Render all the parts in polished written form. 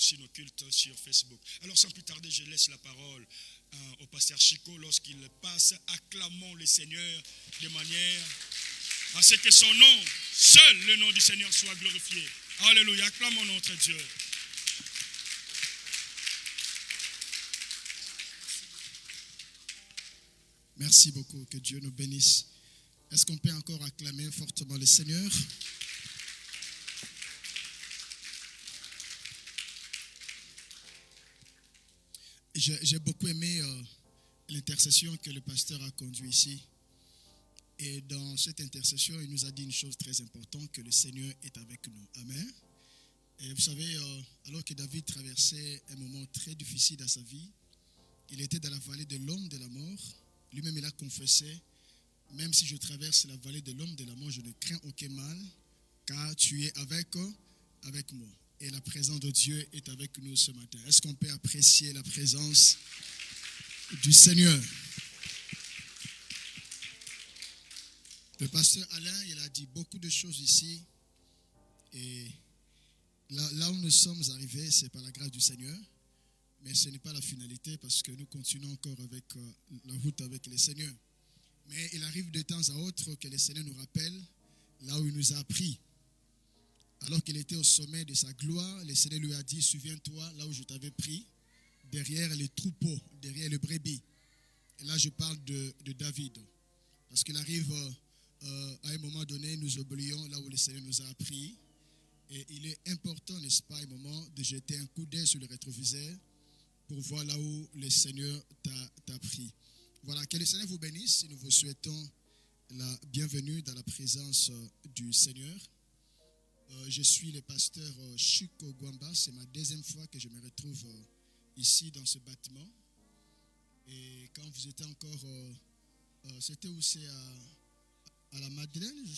aussi nos cultes sur Facebook. Alors sans plus tarder, je laisse la parole au pasteur Chico lorsqu'il passe. Acclamons le Seigneur de manière à ce que son nom, seul le nom du Seigneur soit glorifié. Alléluia, acclamons notre Dieu. Merci beaucoup, que Dieu nous bénisse. Est-ce qu'on peut encore acclamer fortement le Seigneur? J'ai beaucoup aimé l'intercession que le pasteur a conduite ici. Et dans cette intercession, il nous a dit une chose très importante, que le Seigneur est avec nous. Amen. Et vous savez, alors que David traversait un moment très difficile dans sa vie, il était dans la vallée de l'homme de la mort. Lui-même, il a confessé, même si je traverse la vallée de l'homme de la mort, je ne crains aucun mal, car tu es avec moi. Et la présence de Dieu est avec nous ce matin. Est-ce qu'on peut apprécier la présence du Seigneur? Le pasteur Alain, il a dit beaucoup de choses ici. Et là où nous sommes arrivés, c'est par la grâce du Seigneur. Mais ce n'est pas la finalité parce que nous continuons encore avec la route avec le Seigneur. Mais il arrive de temps à autre que le Seigneur nous rappelle là où il nous a pris. Alors qu'il était au sommet de sa gloire, le Seigneur lui a dit, souviens-toi là où je t'avais pris, derrière les troupeaux, derrière le brebis. Et là je parle de David. Parce qu'il arrive à un moment donné, nous oublions là où le Seigneur nous a pris. Et il est important, n'est-ce pas, un moment de jeter un coup d'œil sur le rétroviseur pour voir là où le Seigneur t'a pris. Voilà, que le Seigneur vous bénisse et nous vous souhaitons la bienvenue dans la présence du Seigneur. Je suis le pasteur Chico Gwamba, c'est ma deuxième fois que je me retrouve ici dans ce bâtiment. Et quand vous étiez encore, c'était où? C'est à la Madeleine.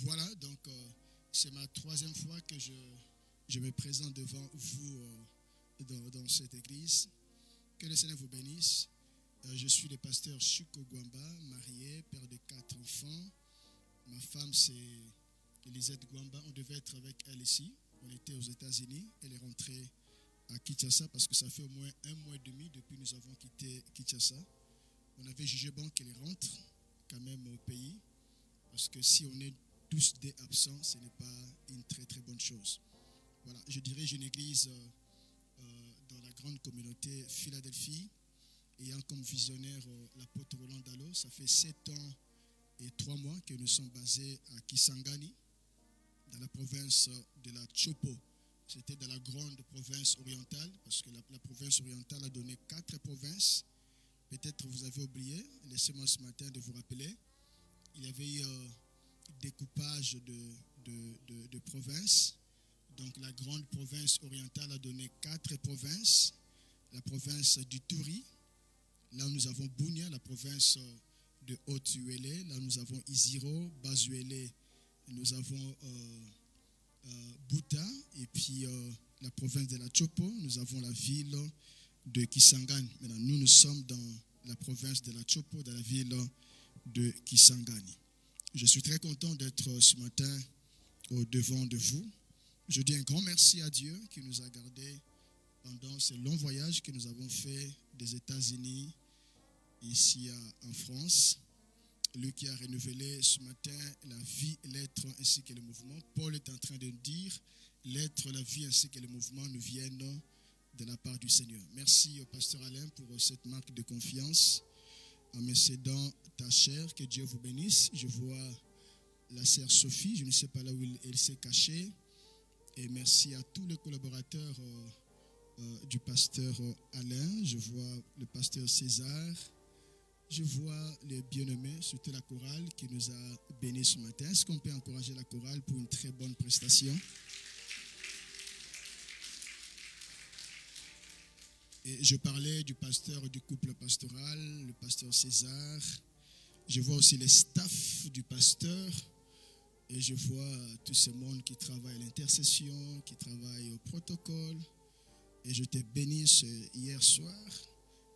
Voilà, donc c'est ma troisième fois que je me présente devant vous dans cette église. Que le Seigneur vous bénisse. Je suis le pasteur Chico Gwamba, marié, père de 4 enfants. Ma femme, c'est Elisette Gwamba. On devait être avec elle ici. On était aux États-Unis. Elle est rentrée à Kinshasa parce que ça fait au moins 1 mois et demi depuis que nous avons quitté Kinshasa. On avait jugé bon qu'elle rentre quand même au pays parce que si on est tous des absents, ce n'est pas une très très bonne chose. Voilà, je dirige une église dans la grande communauté Philadelphie, ayant comme visionnaire l'apôtre Roland Dallot. Ça fait 7 ans et 3 mois que nous sommes basés à Kisangani, dans la province de la Chopo. C'était dans la grande province orientale, parce que la province orientale a donné 4 provinces. Peut-être vous avez oublié, laissez-moi ce matin de vous rappeler. Il y avait eu découpage de provinces. Donc la grande province orientale a donné 4 provinces. La province du Touri, là nous avons Bunia, la province de Haute-Uélé, là nous avons Isiro, Bazuélé, nous avons Buta, et puis la province de la Chopo, nous avons la ville de Kisangani. Maintenant, nous sommes dans la province de la Chopo, dans la ville de Kisangani. Je suis très content d'être ce matin au devant de vous. Je dis un grand merci à Dieu qui nous a gardés pendant ce long voyage que nous avons fait des États-Unis ici en France. Lui qui a renouvelé ce matin la vie, l'être ainsi que le mouvement. Paul est en train de dire, l'être, la vie ainsi que le mouvement nous viennent de la part du Seigneur. Merci au pasteur Alain pour cette marque de confiance en me cédant ta chair. Que Dieu vous bénisse. Je vois la sœur Sophie, je ne sais pas là où elle s'est cachée. Et merci à tous les collaborateurs du pasteur Alain. Je vois le pasteur César. Je vois les bien-aimés, surtout la chorale qui nous a bénis ce matin. Est-ce qu'on peut encourager la chorale pour une très bonne prestation? Et je parlais du pasteur du couple pastoral, le pasteur César. Je vois aussi les staffs du pasteur. Et je vois tout ce monde qui travaille à l'intercession, qui travaille au protocole. Et je t'ai béni hier soir.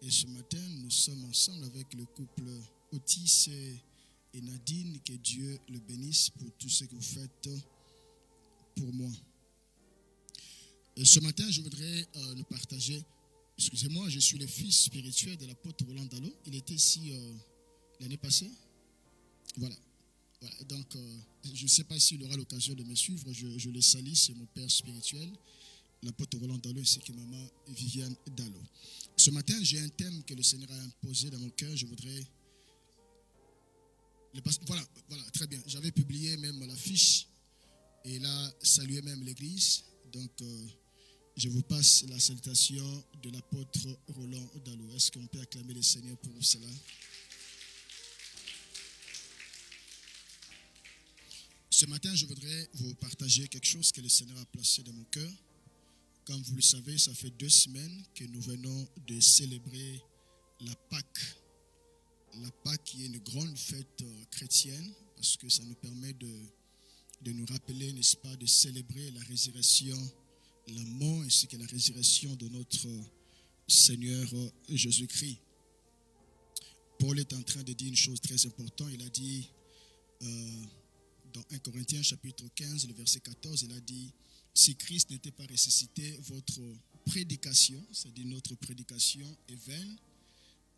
Et ce matin, nous sommes ensemble avec le couple Otis et Nadine. Que Dieu le bénisse pour tout ce que vous faites pour moi. Et ce matin, je voudrais nous partager, excusez-moi, je suis le fils spirituel de l'apôtre Roland Dallot. Il était ici l'année passée. Voilà. Donc, je ne sais pas s'il aura l'occasion de me suivre. Je le salue, c'est mon père spirituel, l'apôtre Roland Dallot, ainsi que maman Viviane Dallot. Ce matin, j'ai un thème que le Seigneur a imposé dans mon cœur. Je voudrais... Voilà, très bien. J'avais publié même l'affiche et là, salué même l'église. Donc, je vous passe la salutation de l'apôtre Roland Dallot. Est-ce qu'on peut acclamer le Seigneur pour cela? Ce matin, je voudrais vous partager quelque chose que le Seigneur a placé dans mon cœur. Comme vous le savez, ça fait 2 semaines que nous venons de célébrer la Pâque. La Pâque qui est une grande fête chrétienne parce que ça nous permet de nous rappeler, n'est-ce pas, de célébrer la résurrection, la mort ainsi que la résurrection de notre Seigneur Jésus-Christ. Paul est en train de dire une chose très importante. Il a dit dans 1 Corinthiens chapitre 15, le verset 14, il a dit « Si Christ n'était pas ressuscité, votre prédication, c'est-à-dire notre prédication est vaine,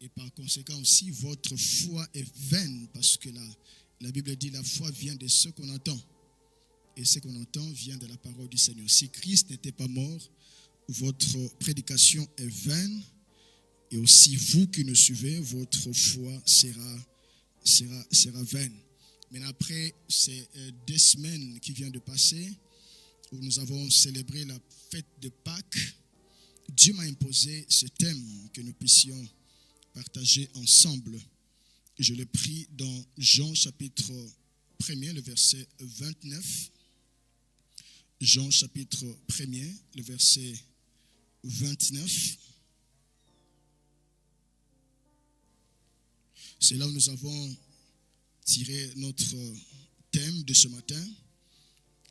et par conséquent aussi votre foi est vaine, parce que la Bible dit la foi vient de ce qu'on entend, et ce qu'on entend vient de la parole du Seigneur. Si Christ n'était pas mort, votre prédication est vaine, et aussi vous qui nous suivez, votre foi sera vaine. » Mais après ces 2 semaines qui viennent de passer, où nous avons célébré la fête de Pâques, Dieu m'a imposé ce thème que nous puissions partager ensemble. Je l'ai pris dans Jean chapitre 1er, le verset 29. Jean chapitre 1er, le verset 29. C'est là où nous avons tiré notre thème de ce matin.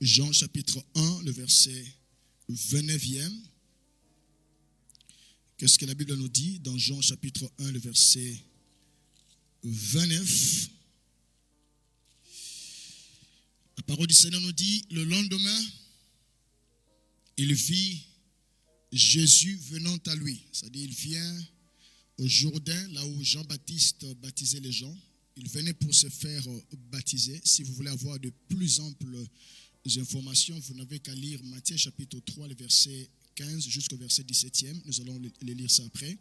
Jean chapitre 1, le verset 29e. Qu'est-ce que la Bible nous dit dans Jean chapitre 1, le verset 29? La parole du Seigneur nous dit, le lendemain, il vit Jésus venant à lui. C'est-à-dire, il vient au Jourdain, là où Jean-Baptiste baptisait les gens. Il venait pour se faire baptiser. Si vous voulez avoir de plus amples informations, vous n'avez qu'à lire Matthieu chapitre 3, le verset 15 jusqu'au verset 17e. Nous allons les lire ça après.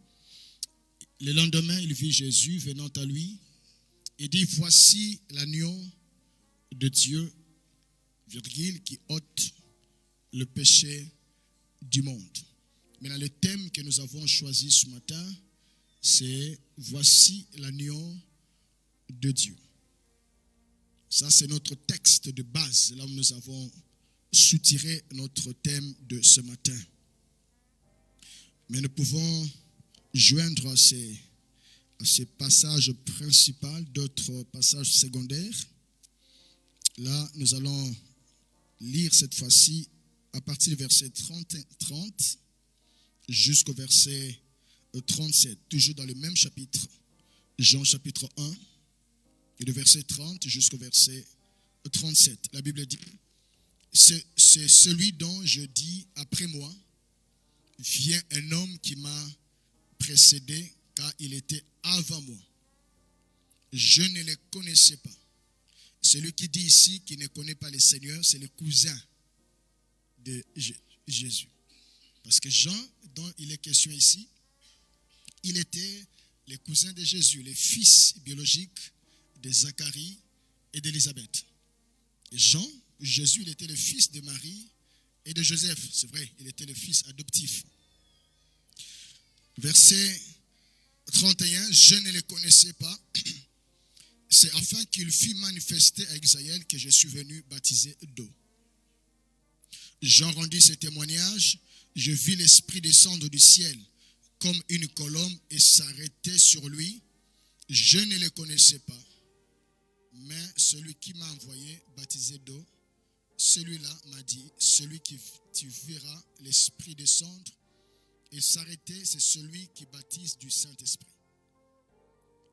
Le lendemain, il vit Jésus venant à lui et dit, voici l'agneau de Dieu, virgule, qui ôte le péché du monde. Maintenant, le thème que nous avons choisi ce matin, c'est voici l'agneau de Dieu. Ça, c'est notre texte de base, là où nous avons soutiré notre thème de ce matin. Mais nous pouvons joindre à ces passages principaux d'autres passages secondaires. Là, nous allons lire cette fois-ci à partir du verset 30 jusqu'au verset 37, toujours dans le même chapitre, Jean chapitre 1, et le verset 30 jusqu'au verset 37. La Bible dit, c'est celui dont je dis après moi, vient un homme qui m'a précédé, car il était avant moi. Je ne le connaissais pas. Celui qui dit ici qu'il ne connaît pas le Seigneur, c'est le cousin de Jésus. Parce que Jean, dont il est question ici, il était le cousin de Jésus, le fils biologique de Zacharie et d'Élisabeth. Et Jean, Jésus, il était le fils de Marie et de Joseph. C'est vrai, il était le fils adoptif. Verset 31, je ne le connaissais pas. C'est afin qu'il fût manifesté à Israël que je suis venu baptiser d'eau. Jean rendit ce témoignage. Je vis l'Esprit descendre du ciel comme une colombe et s'arrêter sur lui. Je ne le connaissais pas. Mais celui qui m'a envoyé baptiser d'eau, celui-là m'a dit, celui qui tu verras l'Esprit descendre et s'arrêter, c'est celui qui baptise du Saint-Esprit.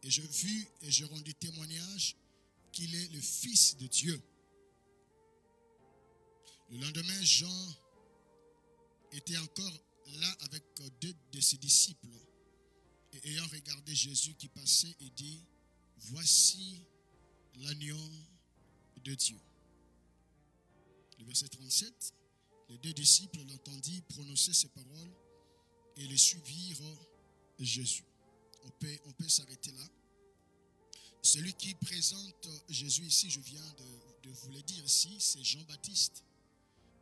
Et je vis et je rendis témoignage qu'il est le Fils de Dieu. Le lendemain, Jean était encore là avec deux de ses disciples. Et ayant regardé Jésus qui passait, il dit, voici l'agneau de Dieu. Le verset 37, les deux disciples l'entendirent prononcer ces paroles et les suivirent Jésus. On peut s'arrêter là. Celui qui présente Jésus ici, je viens de vous le dire ici, c'est Jean-Baptiste.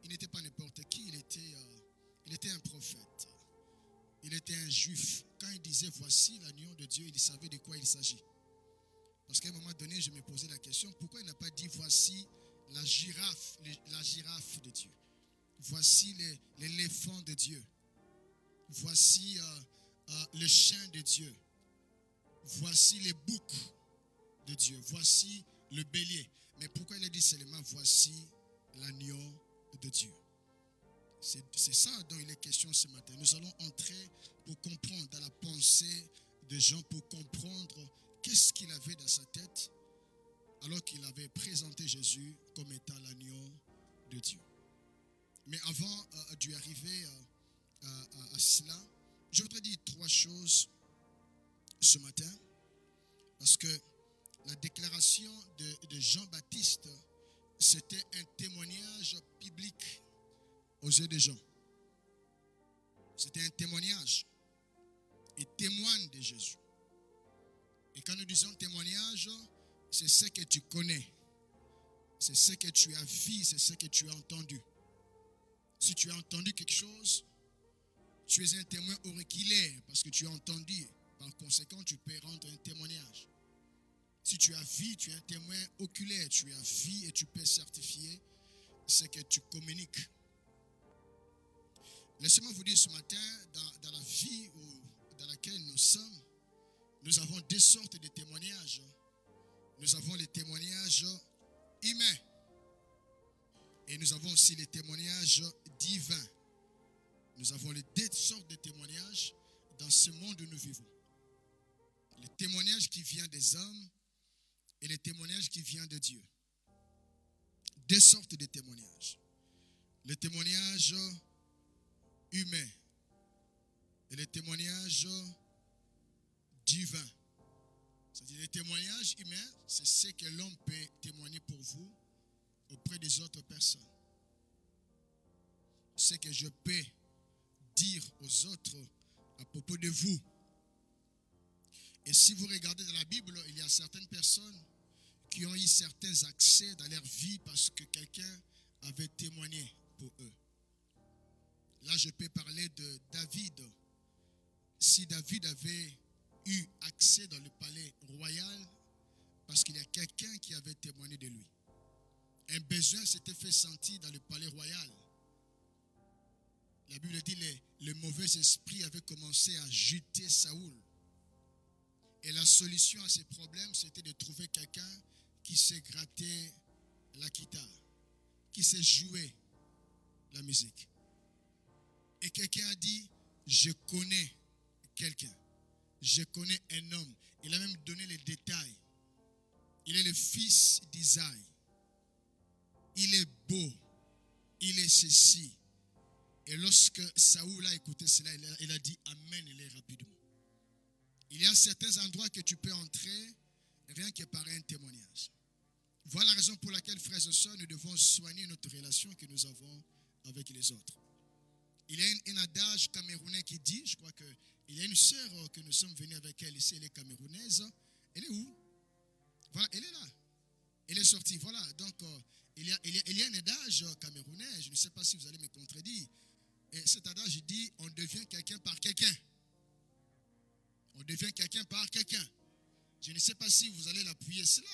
Il n'était pas n'importe qui, il était un prophète. Il était un juif. Quand il disait voici l'agneau de Dieu, il savait de quoi il s'agit. Parce qu'à un moment donné, je me posais la question, pourquoi il n'a pas dit voici la girafe de Dieu. Voici l'éléphant de Dieu. Voici le chien de Dieu. Voici les boucs de Dieu. Voici le bélier. Mais pourquoi il a dit seulement voici l'agneau de Dieu? C'est ça dont il est question ce matin. Nous allons entrer pour comprendre dans la pensée de Jean, pour comprendre qu'est-ce qu'il avait dans sa tête alors qu'il avait présenté Jésus comme étant l'agneau de Dieu. Mais avant d'y arriver à cela, je voudrais dire trois choses ce matin, parce que la déclaration de Jean-Baptiste, c'était un témoignage biblique aux yeux des gens. C'était un témoignage. Il témoigne de Jésus. Et quand nous disons témoignage, c'est ce que tu connais. C'est ce que tu as vu, c'est ce que tu as entendu. Si tu as entendu quelque chose, tu es un témoin auriculaire parce que tu as entendu. Par conséquent, tu peux rendre un témoignage. Si tu as vu, tu es un témoin oculaire. Tu as vu et tu peux certifier ce que tu communiques. Laissez-moi vous dire ce matin, dans la vie dans laquelle nous sommes, nous avons deux sortes de témoignages. Nous avons les témoignages humains et nous avons aussi les témoignages divins. Nous avons les deux sortes de témoignages dans ce monde où nous vivons. Le témoignage qui vient des hommes et le témoignage qui vient de Dieu. Deux sortes de témoignages. Le témoignage humain et le témoignage divin. C'est-à-dire, le témoignage humain, c'est ce que l'homme peut témoigner pour vous auprès des autres personnes. Ce que je peux dire aux autres à propos de vous. Et si vous regardez dans la Bible, il y a certaines personnes qui ont eu certains accès dans leur vie parce que quelqu'un avait témoigné pour eux. Là, je peux parler de David. Si David avait eu accès dans le palais royal, parce qu'il y a quelqu'un qui avait témoigné de lui. Un besoin s'était fait sentir dans le palais royal. La Bible dit que le mauvais esprit avait commencé à juter Saoul. Et la solution à ces problèmes, c'était de trouver quelqu'un qui s'est gratté la guitare, qui s'est joué la musique. Et quelqu'un a dit, je connais quelqu'un. Je connais un homme. Il a même donné les détails. Il est le fils d'Isaïe. Il est beau. Il est ceci. Et lorsque Saoul a écouté cela, il a dit amène-les rapidement. Il y a certains endroits que tu peux entrer rien que par un témoignage. Voilà la raison pour laquelle, frères et sœurs, nous devons soigner notre relation que nous avons avec les autres. Il y a un adage camerounais qui dit, je crois qu'il y a une sœur que nous sommes venus avec elle ici, elle est camerounaise. Elle est où? Voilà, elle est là. Elle est sortie, voilà. Donc, il y a un adage camerounais, je ne sais pas si vous allez me contredire. Et cet adage dit, on devient quelqu'un par quelqu'un. On devient quelqu'un par quelqu'un. Je ne sais pas si vous allez l'appuyer cela.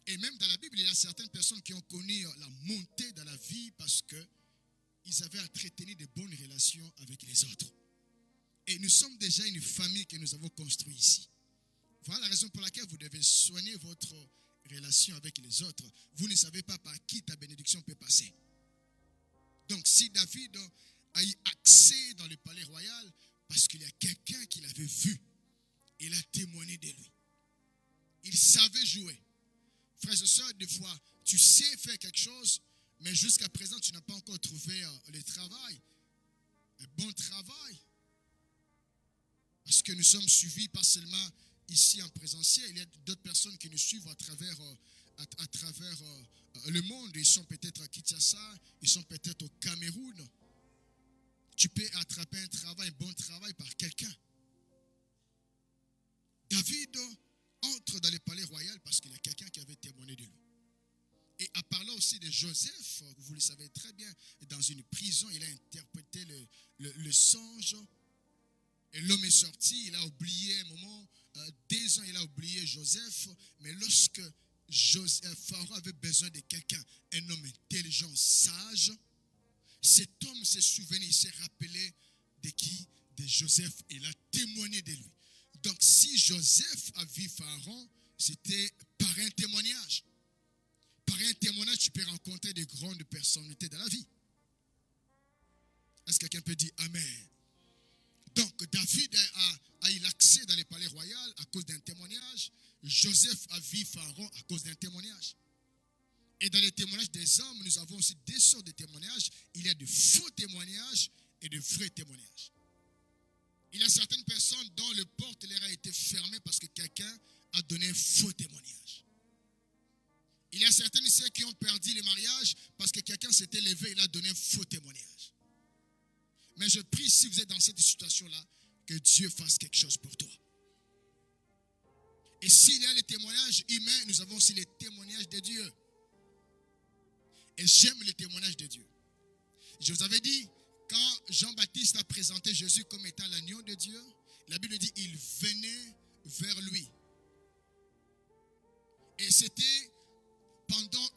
Et même dans la Bible, il y a certaines personnes qui ont connu la montée dans la vie parce que ils avaient entretenu de bonnes relations avec les autres. Et nous sommes déjà une famille que nous avons construite ici. Voilà la raison pour laquelle vous devez soigner votre relation avec les autres. Vous ne savez pas par qui ta bénédiction peut passer. Donc si David a eu accès dans le palais royal, parce qu'il y a quelqu'un qui l'avait vu, il a témoigné de lui. Il savait jouer. Frères et sœurs, des fois, tu sais faire quelque chose, mais jusqu'à présent, tu n'as pas encore trouvé le travail. un bon travail. Parce que nous sommes suivis pas seulement ici en présentiel, il y a d'autres personnes qui nous suivent à travers le monde. Ils sont peut-être à Kinshasa, ils sont peut-être au Cameroun. Tu peux attraper un bon travail par quelqu'un. David entre dans le palais royal parce qu'il y a quelqu'un qui avait témoigné de lui. Et en parlant aussi de Joseph, vous le savez très bien, dans une prison, il a interprété le songe. Et l'homme est sorti, il a oublié un moment, 2 ans, il a oublié Joseph. Mais lorsque Pharaon avait besoin de quelqu'un, un homme intelligent, sage, cet homme s'est souvenu, il s'est rappelé de qui? De Joseph. Il a témoigné de lui. Donc si Joseph a vu Pharaon, c'était par un témoignage. Par un témoignage, tu peux rencontrer de grandes personnalités dans la vie. Est-ce que quelqu'un peut dire Amen? Donc David a eu l'accès dans le palais royal à cause d'un témoignage. Joseph a vu Pharaon à cause d'un témoignage. Et dans les témoignages des hommes, nous avons aussi 2 sortes de témoignages. Il y a de faux témoignages et de vrais témoignages. Il y a certaines personnes dont le porte leur a été fermé parce que quelqu'un a donné un faux témoignage. Il y a certaines sœurs qui ont perdu le mariage parce que quelqu'un s'était levé et il a donné un faux témoignage. Mais je prie, si vous êtes dans cette situation-là, que Dieu fasse quelque chose pour toi. Et s'il y a les témoignages humains, nous avons aussi les témoignages de Dieu. Et j'aime les témoignages de Dieu. Je vous avais dit, quand Jean-Baptiste a présenté Jésus comme étant l'agneau de Dieu, la Bible dit il venait vers lui. Et c'était pendant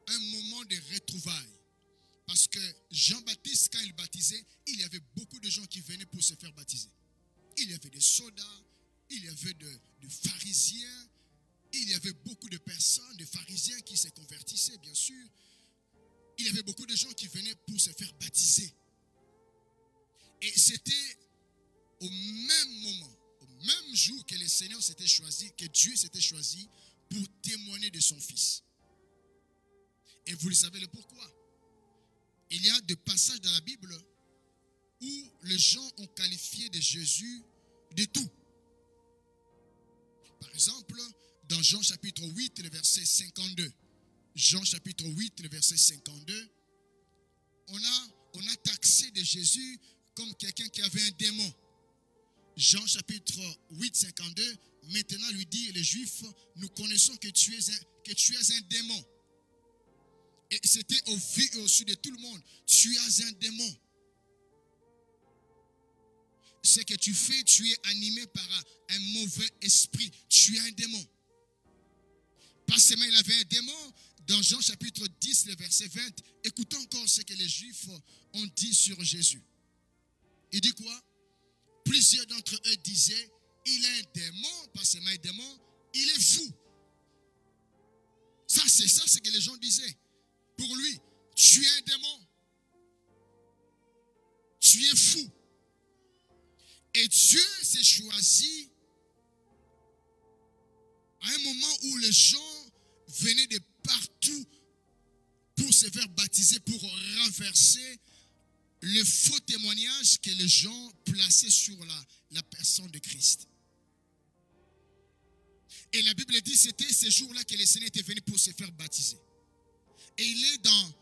un moment de retrouvailles. Parce que Jean-Baptiste, quand il baptisait, il y avait beaucoup de gens qui venaient pour se faire baptiser. Il y avait des soldats, il y avait de pharisiens, il y avait beaucoup de personnes, de pharisiens qui se convertissaient, bien sûr. Il y avait beaucoup de gens qui venaient pour se faire baptiser. Et c'était au même moment, au même jour que le Seigneur s'était choisi, que Dieu s'était choisi pour témoigner de son Fils. Et vous le savez le pourquoi. Il y a des passages dans la Bible où les gens ont qualifié de Jésus de tout. Par exemple, dans Jean chapitre 8, le verset 52. Jean chapitre 8, le verset 52. On a taxé de Jésus comme quelqu'un qui avait un démon. Jean chapitre 8, 52. Maintenant lui dit les Juifs, nous connaissons que tu es un démon. Et c'était au vu et au su de tout le monde. Tu es un démon. Ce que tu fais, tu es animé par un mauvais esprit. Tu es un démon. Pas seulement il avait un démon. Dans Jean chapitre 10, le verset 20, écoutons encore ce que les Juifs ont dit sur Jésus. Il dit quoi? Plusieurs d'entre eux disaient, il est un démon, pas seulement un démon, il est fou. Ça, c'est ça ce que les gens disaient. Pour lui, tu es un démon. Tu es fou. Et Dieu s'est choisi à un moment où les gens venaient de partout pour se faire baptiser, pour renverser le faux témoignage que les gens plaçaient sur la personne de Christ. Et la Bible dit que c'était ce jour-là que le Seigneur était venu pour se faire baptiser. Et il est dans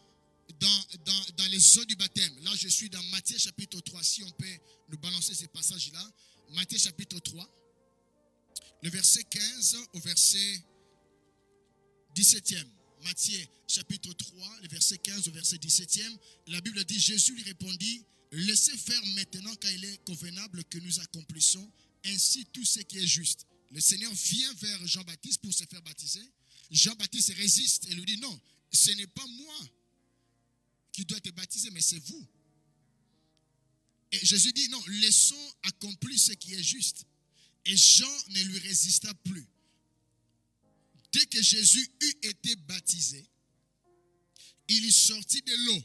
les eaux du baptême. Là, je suis dans Matthieu chapitre 3. Si on peut nous balancer ces passages-là. Matthieu chapitre 3, le verset 15 au verset 17e. Matthieu chapitre 3, le verset 15 au verset 17e. La Bible dit, Jésus lui répondit, laissez faire maintenant quand il est convenable que nous accomplissons ainsi tout ce qui est juste. Le Seigneur vient vers Jean-Baptiste pour se faire baptiser. Jean-Baptiste résiste et lui dit, non, ce n'est pas moi qui dois te baptiser, mais c'est vous. Et Jésus dit, non, laissons accomplir ce qui est juste. Et Jean ne lui résista plus. Dès que Jésus eut été baptisé, il sortit de l'eau.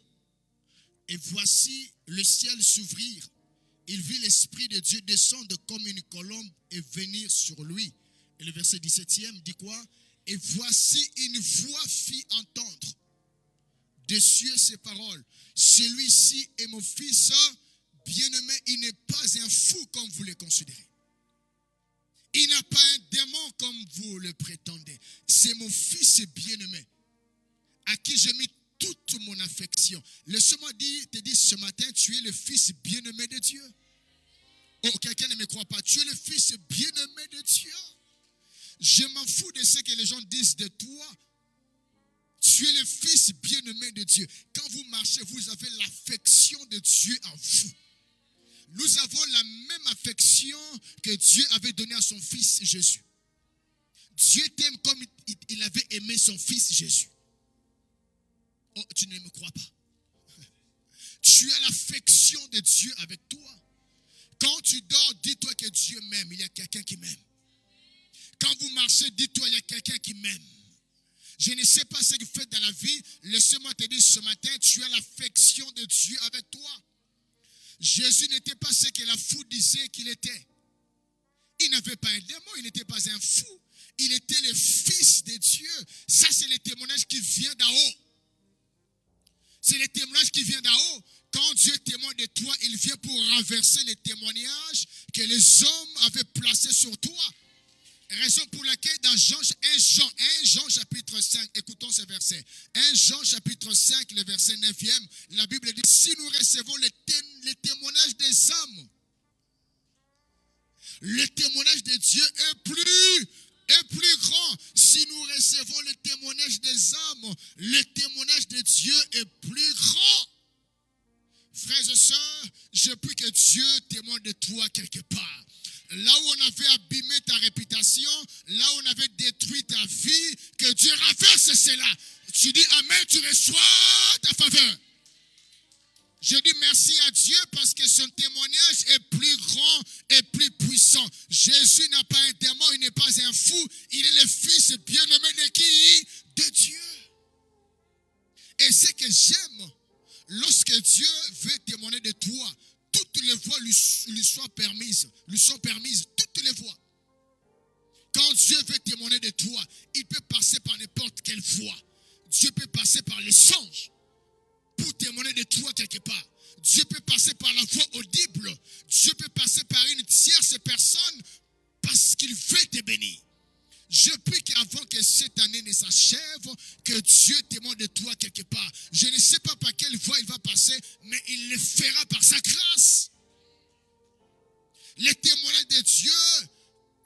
Et voici le ciel s'ouvrir. Il vit l'Esprit de Dieu descendre comme une colombe et venir sur lui. Et le verset 17e dit quoi? Et voici une voix fit entendre des cieux ces paroles. Celui-ci est mon fils bien-aimé. Il n'est pas un fou comme vous le considérez. Il n'a pas un démon comme vous le prétendez. C'est mon fils bien-aimé, à qui j'ai mis toute mon affection. Laisse-moi te dire ce matin, tu es le fils bien-aimé de Dieu. Oh, quelqu'un ne me croit pas. Tu es le fils bien-aimé de Dieu. Je m'en fous de ce que les gens disent de toi. Tu es le fils bien-aimé de Dieu. Quand vous marchez, vous avez l'affection de Dieu en vous. Nous avons la même affection que Dieu avait donnée à son fils Jésus. Dieu t'aime comme il avait aimé son fils Jésus. Oh, tu ne me crois pas. Tu as l'affection de Dieu avec toi. Quand tu dors, dis-toi que Dieu m'aime. Il y a quelqu'un qui m'aime. Quand vous marchez, dis-toi, il y a quelqu'un qui m'aime. Je ne sais pas ce que vous faites dans la vie. Laissez-moi te dire ce matin, tu as l'affection de Dieu avec toi. Jésus n'était pas ce que la foule disait qu'il était. Il n'avait pas un démon, il n'était pas un fou. Il était le fils de Dieu. Ça, c'est le témoignage qui vient d'en haut. C'est le témoignage qui vient d'en haut. Quand Dieu témoigne de toi, il vient pour renverser les témoignages que les hommes avaient placés sur toi. Raison pour laquelle dans un Jean chapitre 5, écoutons ce verset. 1 Jean chapitre 5, le verset 9e, la Bible dit, si nous recevons les témoignages des hommes, le témoignage de Dieu est plus grand. Si nous recevons le témoignage des hommes, le témoignage de Dieu est plus grand. Frères et sœurs, je prie que Dieu témoigne de toi quelque part. Là où on avait abîmé ta réputation, là où on avait détruit ta vie, que Dieu renverse cela. Tu dis Amen, tu reçois ta faveur. Je dis merci à Dieu parce que son témoignage est plus grand et plus puissant. Jésus n'a pas un démon, il n'est pas un fou. Il est le fils bien-aimé de qui? De Dieu. Et ce que j'aime, lorsque Dieu veut témoigner de toi, toutes les voies lui sont permises, toutes les voies. Quand Dieu veut témoigner de toi, il peut passer par n'importe quelle voie. Dieu peut passer par les anges pour témoigner de toi quelque part. Dieu peut passer par la voie audible. Dieu peut passer par une tierce personne parce qu'il veut te bénir. Je prie qu'avant que cette année ne s'achève, que Dieu témoigne de toi quelque part. Je ne sais pas par quelle voie il va passer, mais il le fera par sa grâce. Le témoignage de Dieu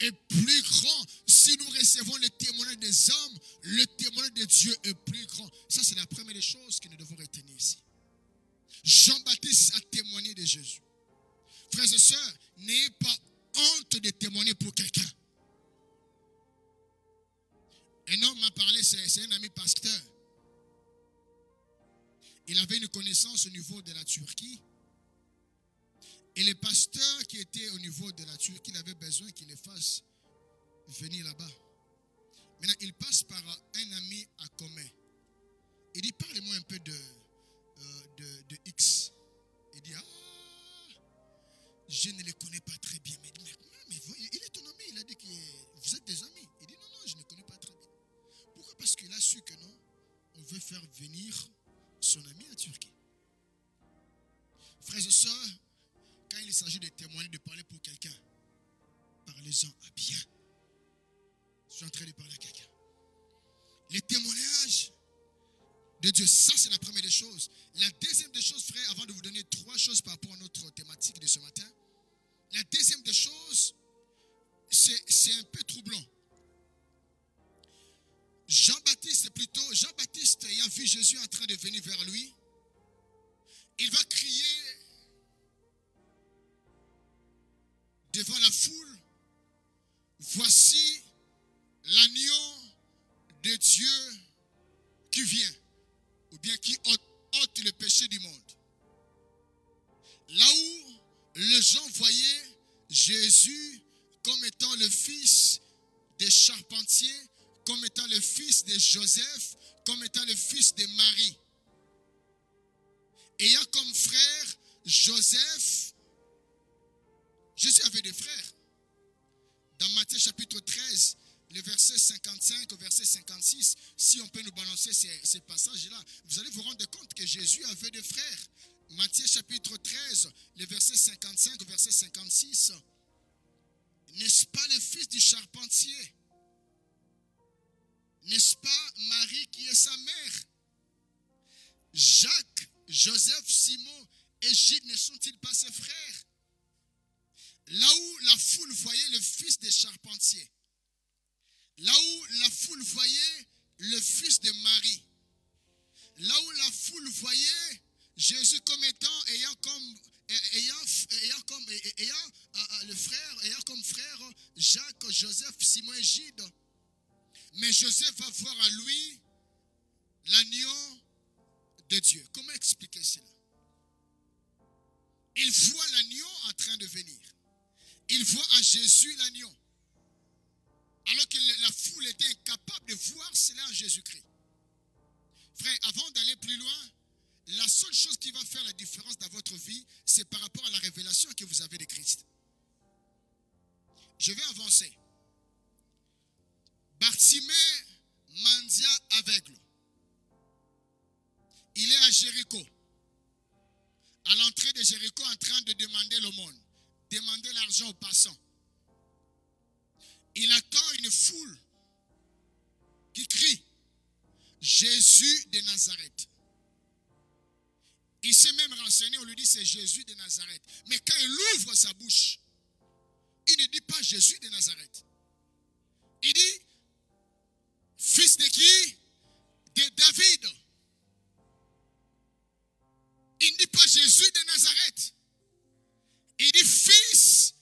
est plus grand. Si nous recevons le témoignage des hommes, le témoignage de Dieu est plus grand. Ça, c'est la première des choses que nous devons retenir ici. Jean-Baptiste a témoigné de Jésus. Frères et sœurs, n'ayez pas honte de témoigner pour quelqu'un. Un homme m'a parlé, c'est un ami pasteur. Il avait une connaissance au niveau de la Turquie. Et le pasteur qui était au niveau de la Turquie, il avait besoin qu'il le fasse venir là-bas. Maintenant, il passe par un ami à commun. Il dit, parlez-moi un peu de X. Il dit, je ne le connais pas très bien. Mais il est ton ami. Il a dit que vous êtes des amis. Il dit, non, je ne connais pas très bien. Pourquoi? Parce qu'il a su que non, on veut faire venir son ami à Turquie. Frères et sœurs, quand il s'agit de témoigner, de parler pour quelqu'un, parlez-en à bien. Je suis en train de parler à quelqu'un. Les témoignages de Dieu, ça c'est la première des choses. La deuxième des choses, frère, avant de vous donner 3 choses par rapport à notre thématique de ce matin, la deuxième des choses, c'est un peu troublant. Jean-Baptiste ayant vu Jésus en train de venir vers lui, il va crier devant la foule, voici l'agneau de Dieu qui vient, ou bien qui ôte le péché du monde. Là où les gens voyaient Jésus comme étant le fils des charpentiers, comme étant le fils de Joseph, comme étant le fils de Marie. Ayant comme frère Joseph, Jésus avait des frères. Dans Matthieu chapitre 13, le verset 55 au verset 56, si on peut nous balancer ces passages-là, vous allez vous rendre compte que Jésus avait des frères. Matthieu chapitre 13, le verset 55 au verset 56. N'est-ce pas le fils du charpentier? N'est-ce pas Marie qui est sa mère? Jacques, Joseph, Simon et Jude ne sont-ils pas ses frères? Là où la foule voyait le fils des charpentiers, là où la foule voyait le fils de Marie, là où la foule voyait Jésus comme étant, ayant comme frère Jacques, Joseph, Simon et Jude. Mais Joseph va voir à lui l'agneau de Dieu. Comment expliquer cela? Il voit l'agneau en train de venir. Il voit en Jésus l'agneau. Alors que la foule était incapable de voir cela en Jésus-Christ. Frère, avant d'aller plus loin, la seule chose qui va faire la différence dans votre vie, c'est par rapport à la révélation que vous avez de Christ. Je vais avancer. Bartimée, mendiant aveugle. Il est à Jéricho. À l'entrée de Jéricho, en train de demander l'aumône, demander l'argent aux passants. Il attend une foule qui crie Jésus de Nazareth. Il s'est même renseigné, on lui dit c'est Jésus de Nazareth. Mais quand il ouvre sa bouche, il ne dit pas Jésus de Nazareth. Il dit fils de qui? De David. Il ne dit pas Jésus de Nazareth. Il dit fils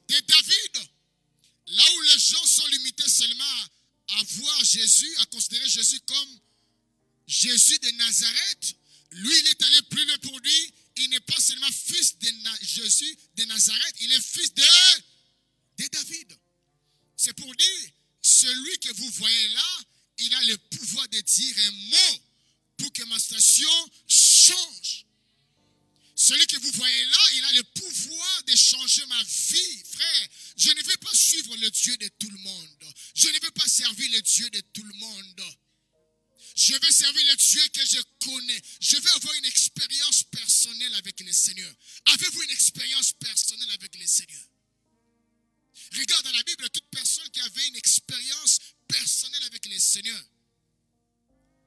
de David. Là où les gens sont limités seulement à voir Jésus, à considérer Jésus comme Jésus de Nazareth, lui il est allé plus loin pour lui. Il n'est pas seulement fils de Jésus de Nazareth, il est fils de David. C'est pour dire, celui que vous voyez là, il a le pouvoir de dire un mot pour que ma situation change. Celui que vous voyez là, il a le pouvoir de changer ma vie. Frère, je ne vais pas suivre le Dieu de tout le monde. Je ne vais pas servir le Dieu de tout le monde. Je vais servir le Dieu que je connais. Je vais avoir une expérience personnelle avec le Seigneur. Avez-vous une expérience personnelle avec le Seigneur? Regarde dans la Bible, toute personne qui avait une expérience personnelle avec le Seigneur,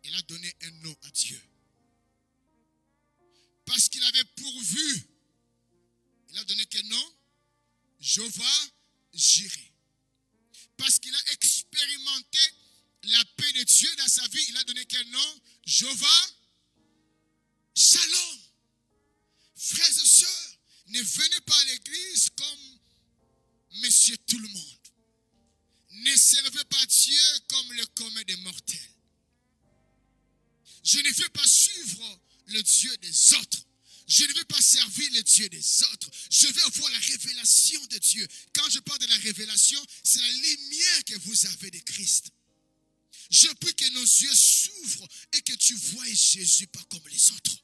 il a donné un nom à Dieu. Parce qu'il avait pourvu, il a donné quel nom? Jéhovah Jireh. Parce qu'il a expérimenté la paix de Dieu dans sa vie, il a donné quel nom? Jéhovah Shalom. Frères et sœurs, ne venez pas à l'église comme Monsieur tout le monde. Ne servez pas Dieu comme le commun des mortels. Je ne vais pas suivre le Dieu des autres. Je ne vais pas servir le Dieu des autres. Je vais avoir la révélation de Dieu. Quand je parle de la révélation, c'est la lumière que vous avez de Christ. Je prie que nos yeux s'ouvrent et que tu voies Jésus pas comme les autres.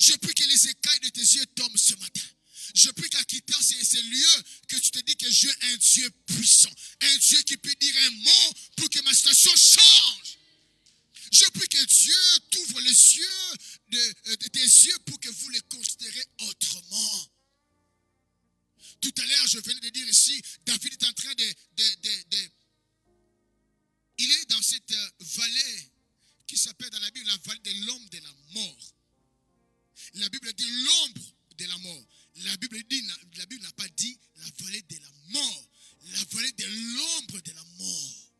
Je prie que les écailles de tes yeux tombent ce matin. Je prie qu'en quittant ces lieux, que tu te dis que Dieu est un Dieu puissant. Un Dieu qui peut dire un mot pour que ma situation change. Je prie que Dieu t'ouvre les yeux de tes yeux pour que vous les considérez autrement. Tout à l'heure, je venais de dire ici, David est en train il est dans cette vallée qui s'appelle dans la Bible la vallée de l'ombre de la mort. La Bible dit l'ombre de la mort. La Bible n'a pas dit la vallée de la mort. La vallée de l'ombre de la mort.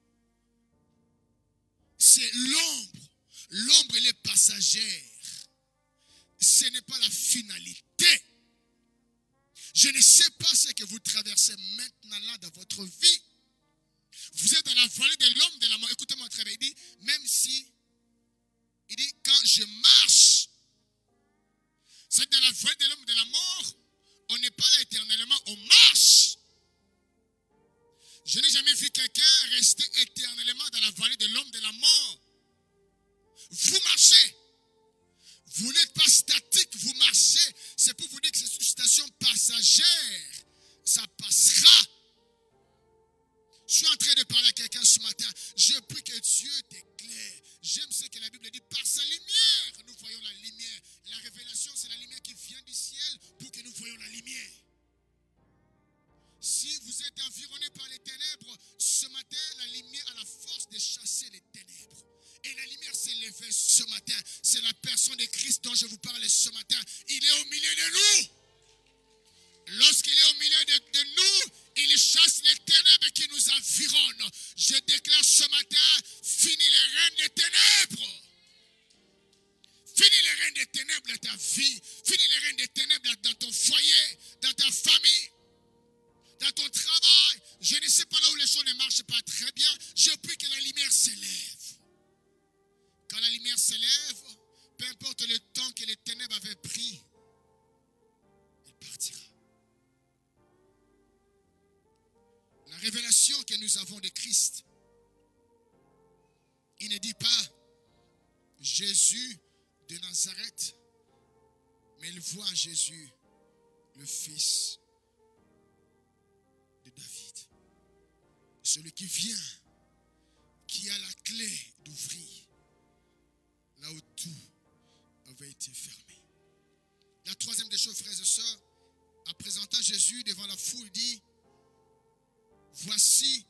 C'est l'ombre. L'ombre, elle est passagère. Ce n'est pas la finalité. Je ne sais pas ce que vous traversez maintenant là dans votre vie. Vous êtes dans la vallée de l'ombre de la mort. Écoutez-moi très bien. Il dit, même si, il dit, quand je marche, c'est dans la vallée de l'ombre de la mort, on n'est pas là éternellement, on marche. Je n'ai jamais vu quelqu'un rester éternellement dans la vallée de l'ombre de la mort. Vous marchez. Vous n'êtes pas statique, vous marchez. C'est pour vous dire que c'est une station passagère. Ça passera. Je suis en train de parler à quelqu'un ce matin. Je prie que Dieu t'éclaire. J'aime ce que la Bible dit. Par sa lumière, nous voyons la lumière. La révélation, c'est la lumière qui vient du ciel pour que nous voyons la lumière. Si vous êtes environné par les ténèbres, ce matin, la lumière a la force de chasser les ténèbres. Et la lumière s'est levée ce matin. C'est la personne de Christ dont je vous parle ce matin. Il est au milieu de nous. Lorsqu'il est au milieu de nous, il chasse les ténèbres qui nous environnent. Je déclare ce matin, fini les règnes des ténèbres. Fini les règnes des ténèbres dans ta vie. Fini les règnes des ténèbres dans ton foyer, dans ta famille, dans ton travail. Je ne sais pas là où les choses ne marchent pas très bien. Je prie que la lumière s'élève. Quand la lumière s'élève, peu importe le temps que les ténèbres avaient pris, il partira. La révélation que nous avons de Christ, il ne dit pas Jésus de Nazareth, mais il voit en Jésus le fils de David. Celui qui vient, qui a la clé d'ouvrir là où tout avait été fermé. La troisième des choses, frères et sœurs, en présentant Jésus devant la foule, dit: voici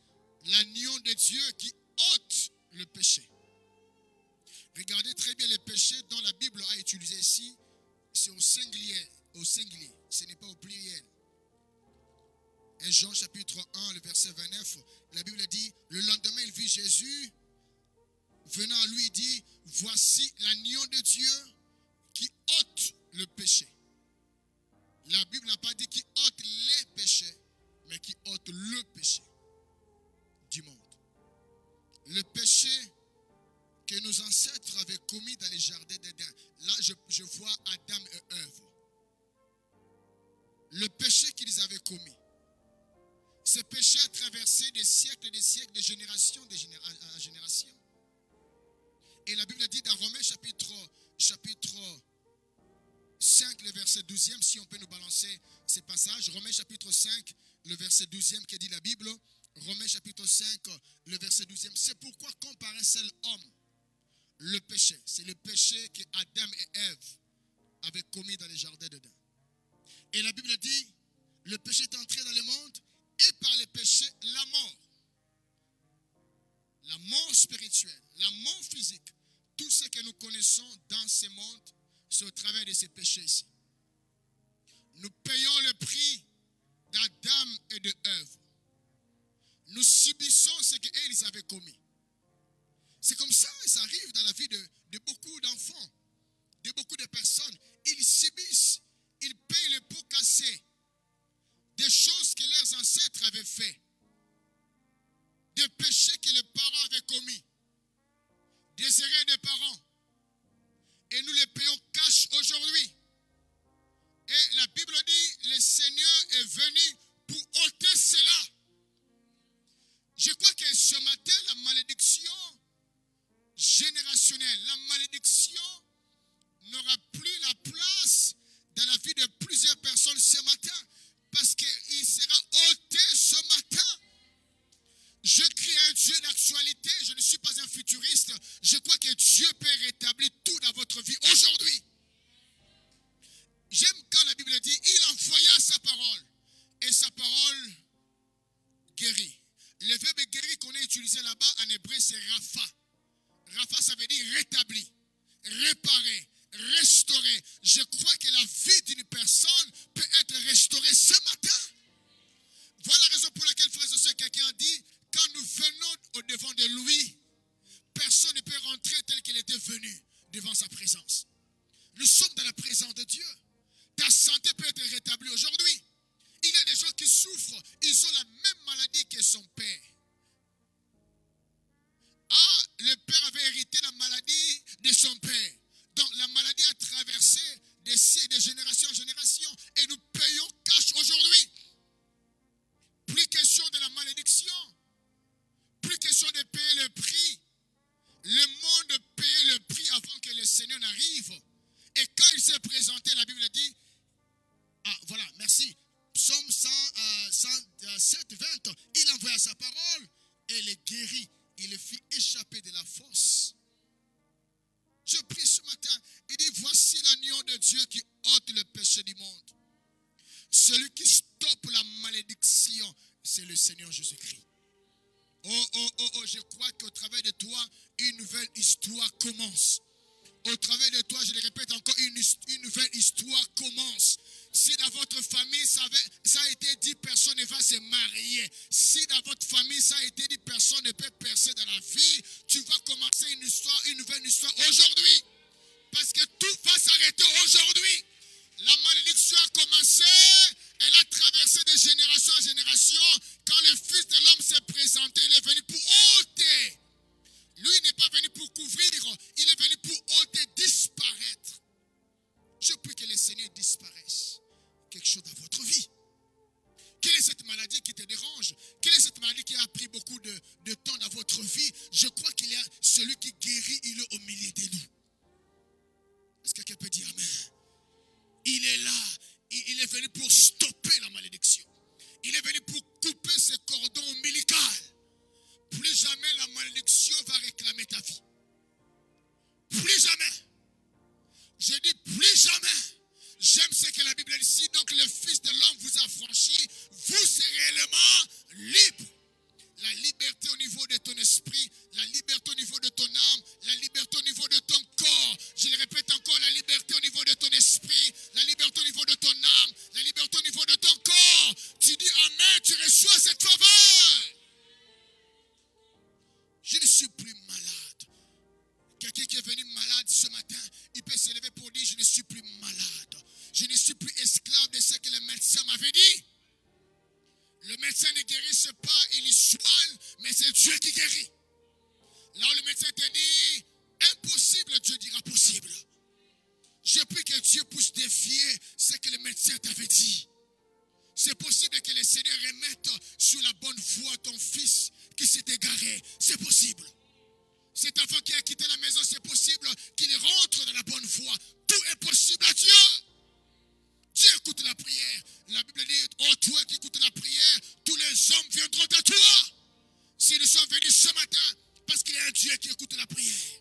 l'agneau de Dieu qui ôte le péché. Regardez très bien le péché dont la Bible a utilisé ici. C'est au singulier. Ce n'est pas au pluriel. 1 Jean chapitre 1, le verset 29, la Bible dit: le lendemain, il vit Jésus. Venant à lui, il dit: voici l'agneau de Dieu qui ôte le péché. La Bible n'a pas dit qui ôte les péchés, mais qui ôte le péché du monde. Le péché que nos ancêtres avaient commis dans les jardins d'Éden. Là, je vois Adam et Ève. Le péché qu'ils avaient commis. Ce péché a traversé des siècles, de génération en génération. Et la Bible dit dans Romains chapitre 5, le verset 12e, si on peut nous balancer ces passages. Romains chapitre 5, le verset 12e, que dit la Bible. Romains chapitre 5, le verset 12e. C'est pourquoi comparé un seul homme, le péché, c'est le péché que Adam et Ève avaient commis dans les jardins d'Éden. Et la Bible dit, le péché est entré dans le monde et par le péché, la mort. La mort spirituelle, la mort physique. Tout ce que nous connaissons dans ce monde, c'est au travers de ces péchés ici. Nous payons le prix d'Adam et de Ève. Nous subissons ce qu'ils avaient commis. C'est comme ça, et ça arrive dans la vie de beaucoup d'enfants, de beaucoup de personnes. Ils subissent, ils payent les pots cassés des choses que leurs ancêtres avaient fait, des péchés que les parents avaient commis, des erreurs des parents. Et nous les payons cash aujourd'hui. Et la Bible dit, le Seigneur est venu pour ôter cela. Je crois que ce matin, la malédiction générationnelle, la malédiction n'aura plus la place dans la vie de plusieurs personnes ce matin, parce qu'il sera ôté ce matin. Je crie à un Dieu d'actualité, je ne suis pas un futuriste, je crois que Dieu peut rétablir tout dans votre vie aujourd'hui. J'aime quand la Bible dit, il envoya sa parole, et sa parole guérit. Le verbe guérir qu'on a utilisé là-bas en hébreu, c'est Rapha. Rapha, ça veut dire rétablir, réparer, restaurer. Je crois que la vie d'une personne peut être restaurée ce matin. Voilà la raison pour laquelle, frères et sœurs, quelqu'un dit, quand nous venons au-devant de lui, personne ne peut rentrer tel qu'il était venu devant sa présence. Nous sommes dans la présence de Dieu. Ta santé peut être rétablie aujourd'hui. Il y a des gens qui souffrent, ils ont la même maladie que son père. Ah, le père avait hérité la maladie de son père. Donc la maladie a traversé des siècles, de génération en génération. Et nous payons cash aujourd'hui. Plus question de la malédiction. Plus question de payer le prix. Le monde payait le prix avant que le Seigneur n'arrive. Et quand il s'est présenté, la Bible dit, ah voilà, merci. Psaume 107, 20, il envoya sa parole guérit, il le fit échapper de la fosse. Je prie ce matin, il dit, voici l'agneau de Dieu qui ôte le péché du monde. Celui qui stoppe la malédiction, c'est le Seigneur Jésus-Christ. Je crois qu'au travers de toi, une nouvelle histoire commence. Au travers de toi, je le répète encore, une nouvelle histoire commence. Si dans votre famille, ça a été dit, personne ne va se marier. Si dans votre famille, ça a été dit, personne ne peut percer dans la vie, tu vas commencer une nouvelle histoire aujourd'hui. Parce que tout va s'arrêter aujourd'hui. La malédiction a commencé, elle a traversé de génération en génération. Quand le Fils de l'homme s'est présenté, il est venu pour ôter. Lui n'est pas venu pour couvrir, il est venu pour ôter, disparaître. Je prie que le Seigneur disparaisse quelque chose dans votre vie. Quelle est cette maladie qui te dérange? Quelle est cette maladie qui a pris beaucoup de temps dans votre vie? Je crois qu'il y a celui qui guérit, il est au milieu de nous. Est-ce que quelqu'un peut dire amen? Il est là, il est venu pour stopper la malédiction. Il est venu pour couper ce cordon ombilical. Plus jamais la malédiction va réclamer ta vie. Plus jamais. Je dis plus jamais. J'aime ce que la Bible dit. Si donc le Fils de l'homme vous a franchi, vous serez réellement libre. La liberté au niveau de ton esprit, la liberté au niveau de ton âme, la liberté au niveau de ton corps. Je le répète encore, la liberté au niveau de ton esprit, la liberté au niveau de ton âme, la liberté au niveau de ton corps. Tu dis amen, tu reçois cette faveur. Je ne suis plus malade. Quelqu'un qui est venu malade ce matin, il peut se lever pour dire je ne suis plus malade. Je ne suis plus esclave de ce que le médecin m'avait dit. Le médecin ne guérisse pas, il soigne, mais c'est Dieu qui guérit. Là où le médecin te dit impossible, Dieu dira possible. Je prie que Dieu puisse défier ce que le médecin t'avait dit. C'est possible que le Seigneur remette sur la bonne voie ton fils qui s'est égaré. C'est possible. Cet enfant qui a quitté la maison, c'est possible qu'il rentre dans la bonne voie. Tout est possible à Dieu. Dieu écoute la prière. La Bible dit, oh toi qui écoutes la prière, tous les hommes viendront à toi. S'ils sont venus ce matin, parce qu'il y a un Dieu qui écoute la prière.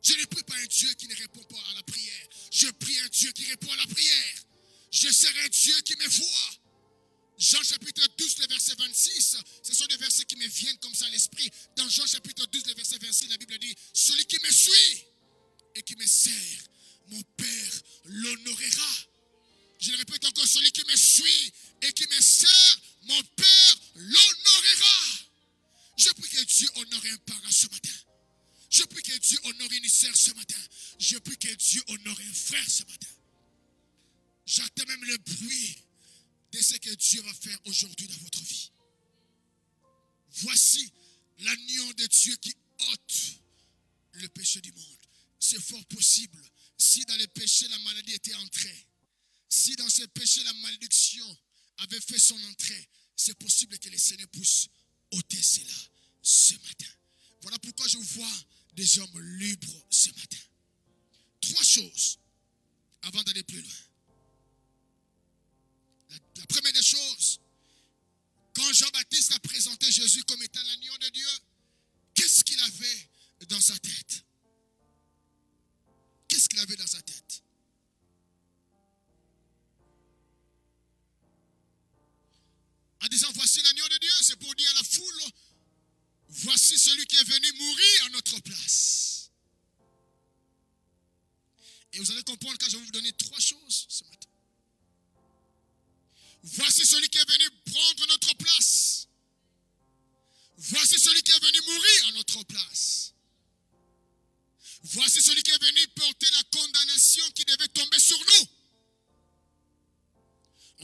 Je ne prie pas un Dieu qui ne répond pas à la prière. Je prie un Dieu qui répond à la prière. Je serai un Dieu qui me voit. Jean chapitre 12, le verset 26, ce sont des versets qui me viennent comme ça à l'esprit. Dans Jean chapitre 12, le verset 26, la Bible dit, celui qui me suit et qui me sert, mon Père l'honorera. Je le répète encore, celui qui me suit et qui me sert, mon Père l'honorera. Je prie que Dieu honore un parent ce matin. Je prie que Dieu honore une sœur ce matin. Je prie que Dieu honore un frère ce matin. J'attends même le bruit de ce que Dieu va faire aujourd'hui dans votre vie. Voici l'agneau de Dieu qui ôte le péché du monde. C'est fort possible. Si dans le péché la maladie était entrée, si dans ce péché la malédiction avait fait son entrée, c'est possible que le Seigneur puisse ôter cela ce matin. Voilà pourquoi je vois des hommes libres ce matin. 3 choses avant d'aller plus loin. La première des choses, quand Jean-Baptiste a présenté Jésus comme étant l'agneau de Dieu, qu'est-ce qu'il avait dans sa tête? Qu'est-ce qu'il avait dans sa tête? En disant voici l'agneau de Dieu, c'est pour dire à la foule, voici celui qui est venu mourir à notre place. Et vous allez comprendre quand je vais vous donner 3 choses ce matin. Voici celui qui est venu prendre notre place. Voici celui qui est venu mourir à notre place. Voici celui qui est venu porter la condamnation qui devait tomber sur nous.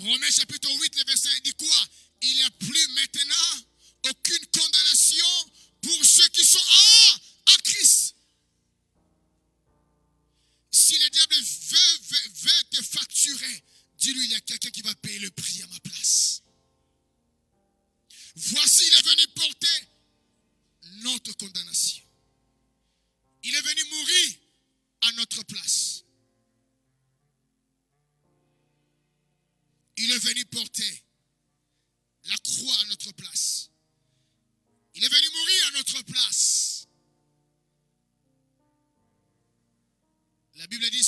Romains chapitre 8, le verset dit quoi? Il n'y a plus maintenant aucune condamnation pour ceux qui sont en Christ. Si le diable veut te facturer, dis-lui, il y a quelqu'un qui va payer le prix à ma place. Voici, il est venu porter notre condamnation. Il est venu mourir à notre place. Il est venu porter la croix à notre place.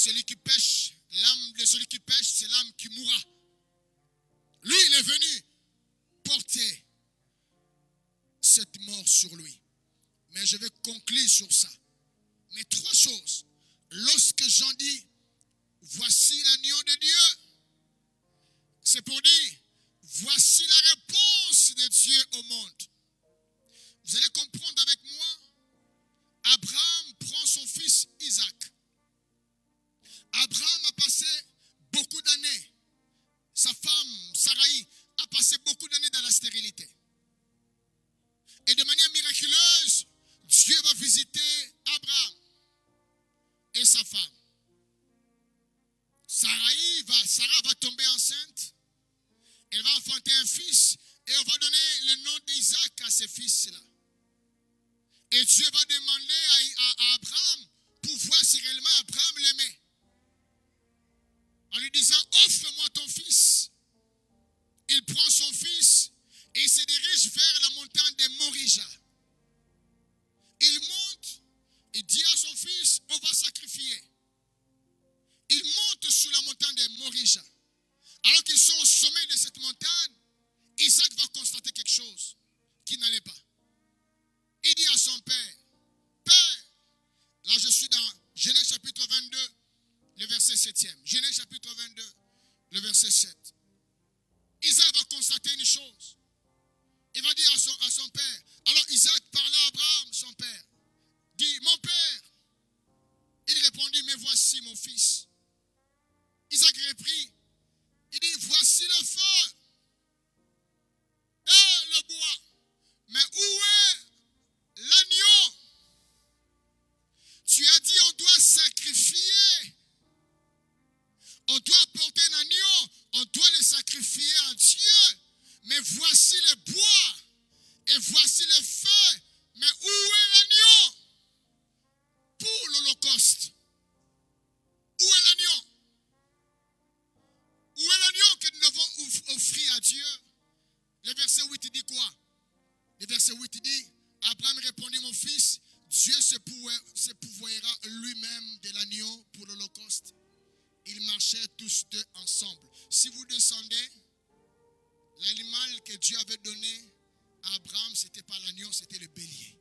celui qui pêche, l'âme de celui qui pêche, c'est l'âme qui mourra. Lui, il est venu porter cette mort sur lui. Mais je vais conclure sur ça. Mais 3 choses. Lorsque Jean dit, voici l'agneau de Dieu, c'est pour dire, voici la réponse de Dieu au monde. Vous allez comprendre avec moi, Abraham prend son fils Isaac. Abraham a passé beaucoup d'années. Sa femme, Sarai, a passé beaucoup d'années dans la stérilité. Et de manière miraculeuse, Dieu va visiter Abraham et sa femme. Sarah va tomber enceinte. Elle va enfanter un fils et on va donner le nom d'Isaac à ce fils-là. Et Dieu va demander à Abraham pour voir si réellement Abraham l'aimait. En lui disant, offre-moi ton fils. Il prend son fils et il se dirige vers la montagne de Morija. Il monte, il dit à son fils, on va sacrifier. Il monte sur la montagne de Morija. Alors qu'ils sont au sommet de cette montagne, Isaac va constater quelque chose qui n'allait pas. Il dit à son père, Père, là je suis dans Genèse chapitre 22, le verset 7e. Genèse chapitre 22, le verset 7. Isaac va constater une chose. Il va dire à son père. Alors Isaac parla à Abraham, son père. Dit, mon père. Il répondit, mais voici mon fils. Isaac reprit. Il dit, voici le feu et le bois. Mais où est l'agneau? Tu as dit, on doit sacrifier. On doit apporter un agneau. On doit le sacrifier à Dieu. Mais voici le bois. Et voici le feu. Mais où est l'agneau? Pour l'Holocauste. Où est l'agneau? Où est l'agneau que nous devons offrir à Dieu? Le verset 8 dit quoi? Le verset 8 dit, Abraham répondit, mon fils, Dieu se pourvoira lui-même de l'agneau pour l'Holocauste. Ils marchaient tous deux ensemble. Si vous descendez, l'animal que Dieu avait donné à Abraham, ce n'était pas l'agneau, c'était le bélier.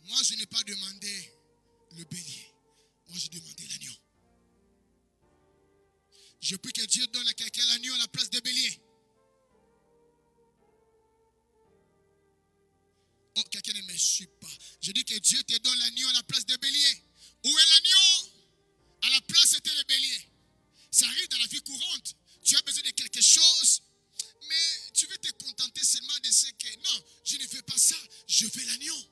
Moi, je n'ai pas demandé le bélier. Moi, j'ai demandé l'agneau. Je prie que Dieu donne à quelqu'un l'agneau à la place de bélier. Oh, quelqu'un ne me suit pas. Je dis que Dieu te donne l'agneau à la place de bélier. Où est l'agneau? À la place, c'était le bélier. Ça arrive dans la vie courante. Tu as besoin de quelque chose, mais tu veux te contenter seulement de ce que... Non, je ne veux pas ça, je veux l'agneau.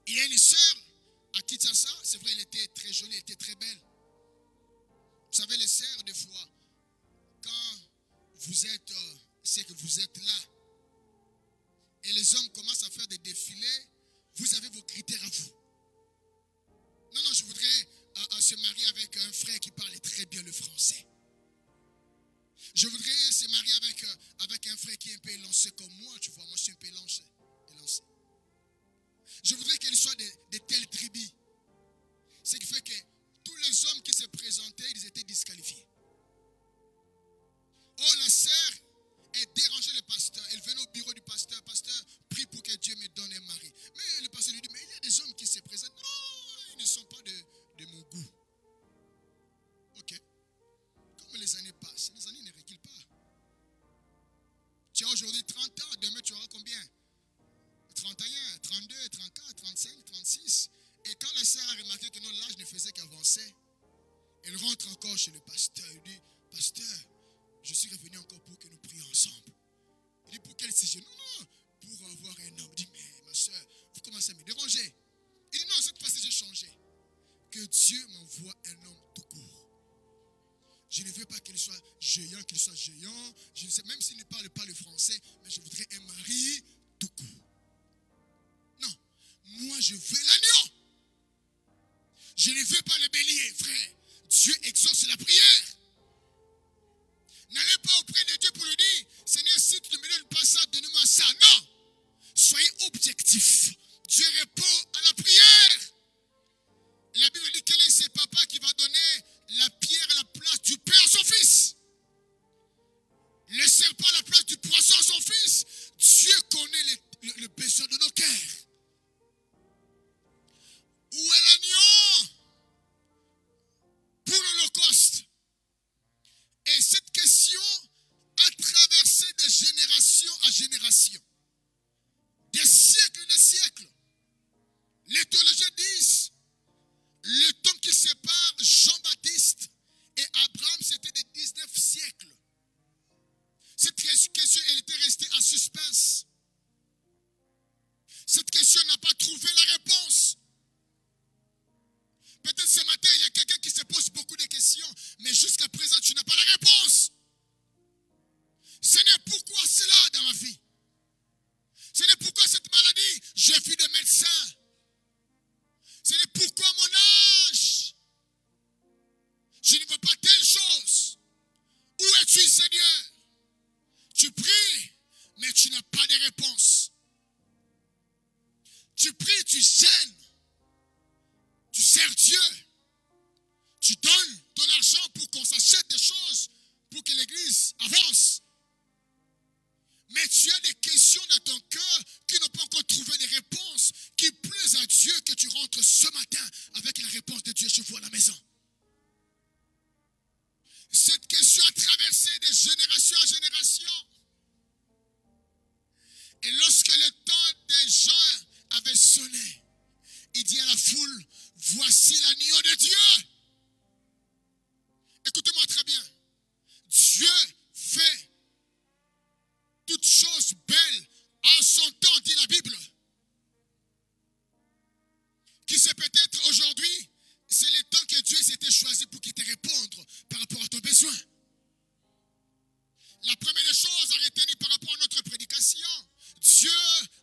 Il y a une sœur à Kinshasa, c'est vrai, elle était très jolie, elle était très belle. Vous savez, les sœurs, des fois, quand vous êtes, c'est que vous êtes là, et les hommes commencent à faire des défilés, vous avez vos critères à vous. Non, je voudrais se marier avec un frère qui parlait très bien le français. Je voudrais se marier avec un frère qui est un peu élancé comme moi, tu vois, moi je suis un peu élancé. Je voudrais qu'elle soit de telles tribus. Ce qui fait que tous les hommes qui se présentaient, ils étaient disqualifiés. Oh, la sœur, elle dérangeait le pasteur. Elle venait au bureau du pasteur. Pasteur, prie pour que Dieu me donne un mari. Mais le pasteur lui dit, mais il y a des hommes qui se présentent. Non, ils ne sont pas de mon goût. Ok. Comme les années passent, les années ne reculent pas. Tu as aujourd'hui 30 ans, demain tu auras combien? 31, 32, 34, 35, 36. Et quand la sœur a remarqué que l'âge ne faisait qu'avancer, elle rentre encore chez le pasteur. Elle dit, pasteur, je suis revenu encore pour que nous prions ensemble. Il dit, pour quel sujet? Non, pour avoir un homme. Il dit, mais ma soeur, vous commencez à me déranger. Il dit, non, cette fois-ci j'ai changé. Que Dieu m'envoie un homme tout court. Je ne veux pas qu'il soit géant, je ne sais, même s'il ne parle pas le français, mais je voudrais un mari tout court. Non, moi je veux l'agneau. Je ne veux pas le bélier, frère. Dieu exauce la prière. N'allez pas auprès de Dieu pour lui dire, Seigneur, si tu ne me donnes pas ça, donne-moi ça. Non. Soyez objectif. Dieu répond à la prière. Tu pries, mais tu n'as pas de réponse. Tu pries, tu gênes. Tu sers Dieu. Tu donnes ton argent pour qu'on s'achète des choses, pour que l'église avance. Mais tu as des questions dans ton cœur qui n'ont pas encore trouvé des réponses, qui plaisent à Dieu que tu rentres ce matin avec la réponse de Dieu chez vous à la maison. Cette question a traversé de génération en génération. Et lorsque le temps des gens avait sonné, il dit à la foule, voici l'agneau de Dieu. Écoutez-moi très bien. Dieu fait toutes choses belles en son temps, dit la Bible. Qui sait peut-être aujourd'hui, c'est le temps que Dieu s'était choisi pour qu'il te réponde par rapport à ton besoin. La première chose à retenir par rapport à notre prédication, Dieu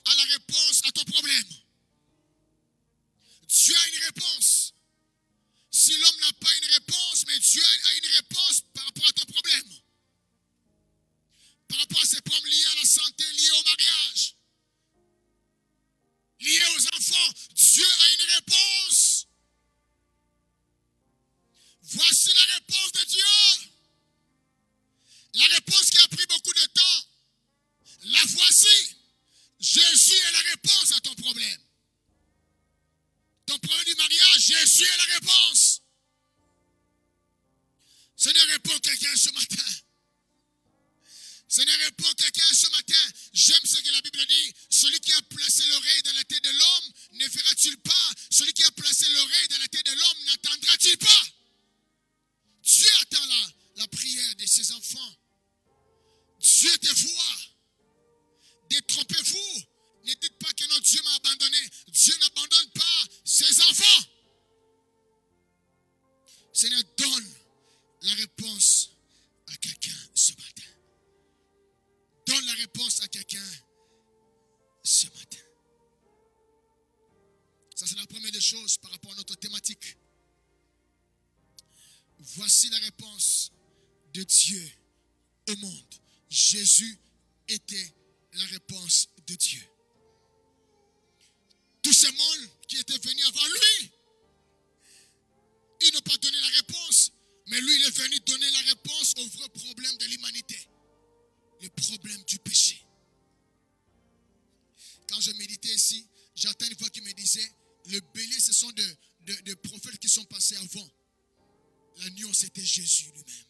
a la réponse à ton problème. Dieu a une réponse. Si l'homme n'a pas une réponse, mais Dieu a une réponse par rapport à ton problème. Par rapport à ces problèmes liés à la santé, liés au mariage, liés aux enfants, Dieu a une réponse. Voici la réponse de Dieu. La réponse qui a pris beaucoup de temps. La voici. Jésus est la réponse à ton problème. Ton problème du mariage, Jésus est la réponse. Seigneur, réponds quelqu'un ce matin. Seigneur, réponds quelqu'un ce matin. J'aime ce que la Bible dit. Celui qui a placé l'oreille dans la tête de l'homme, ne verra-t-il pas? Celui qui a placé l'oreille dans la tête de l'homme, n'attendra-t-il pas? Dieu attend la prière de ses enfants. Dieu te voit. Détrompez-vous. Ne dites pas que non, Dieu m'a abandonné. Dieu n'abandonne pas ses enfants. Seigneur, donne la réponse à quelqu'un ce matin. Donne la réponse à quelqu'un ce matin. Ça, c'est la première des choses par rapport à notre thématique. Voici la réponse de Dieu au monde. Jésus était la réponse de Dieu. Tous ces mondes qui étaient venus avant lui, ils n'ont pas donné la réponse, mais lui, il est venu donner la réponse au vrai problème de l'humanité, le problème du péché. Quand je méditais ici, j'entends une voix qui me disait, le bélier, ce sont des prophètes qui sont passés avant. L'agneau, c'était Jésus lui-même.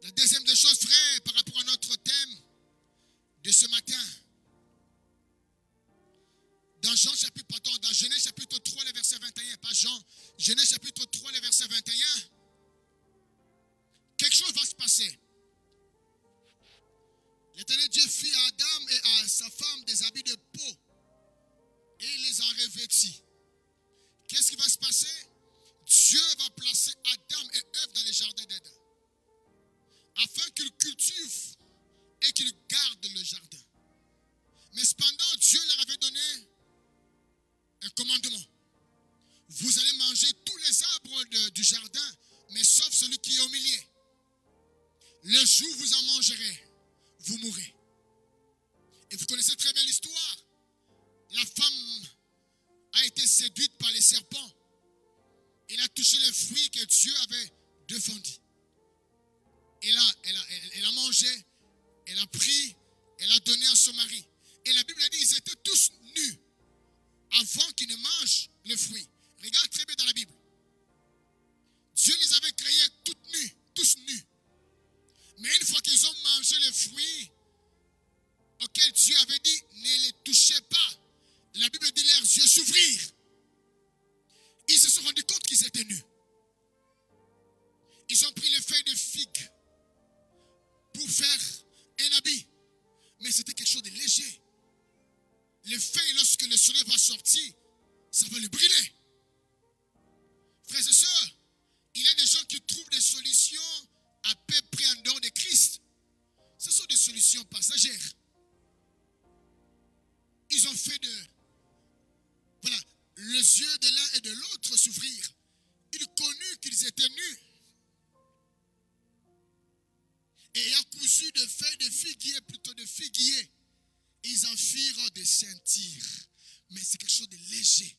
La deuxième des choses, frère, par rapport à notre thème de ce matin, dans Genèse chapitre 3, le verset 21, pas Jean, Genèse chapitre 3, le verset 21, quelque chose va se passer. L'Éternel Dieu fit à Adam et à sa femme des habits de peau et il les en revêtit. Qu'est-ce qui va se passer? Dieu va placer Adam et Ève dans les jardins d'Éden afin qu'ils cultivent et qu'ils gardent le jardin. Mais cependant, Dieu leur avait donné un commandement. Vous allez manger tous les arbres du jardin, mais sauf celui qui est au milieu. Le jour où vous en mangerez, vous mourrez. Et vous connaissez très bien l'histoire. La femme a été séduite par les serpents. Elle a touché les fruits que Dieu avait défendus. Et là, elle a mangé, elle a pris, elle a donné à son mari. Et la Bible dit qu'ils étaient tous nus avant qu'ils ne mangent le fruit. Regarde très bien dans la Bible. Dieu les avait créés toutes nues, tous nus. Mais une fois qu'ils ont mangé le fruit auquel Dieu avait dit, ne les touchez pas. La Bible dit leurs yeux s'ouvrirent. Ils se sont rendus compte qu'ils étaient nus. Ils ont pris les feuilles de figue pour faire un habit. Mais c'était quelque chose de léger. Les feuilles, lorsque le soleil va sortir, ça va le brûler. Frères et sœurs, il y a des gens qui trouvent des solutions à peu près en dehors de Christ. Ce sont des solutions passagères. Ils ont fait les yeux de l'un et de l'autre s'ouvrir. Ils connurent qu'ils étaient nus. Et ayant cousu de feuilles de figuier, plutôt de figuier, ils en firent des ceintures. Mais c'est quelque chose de léger.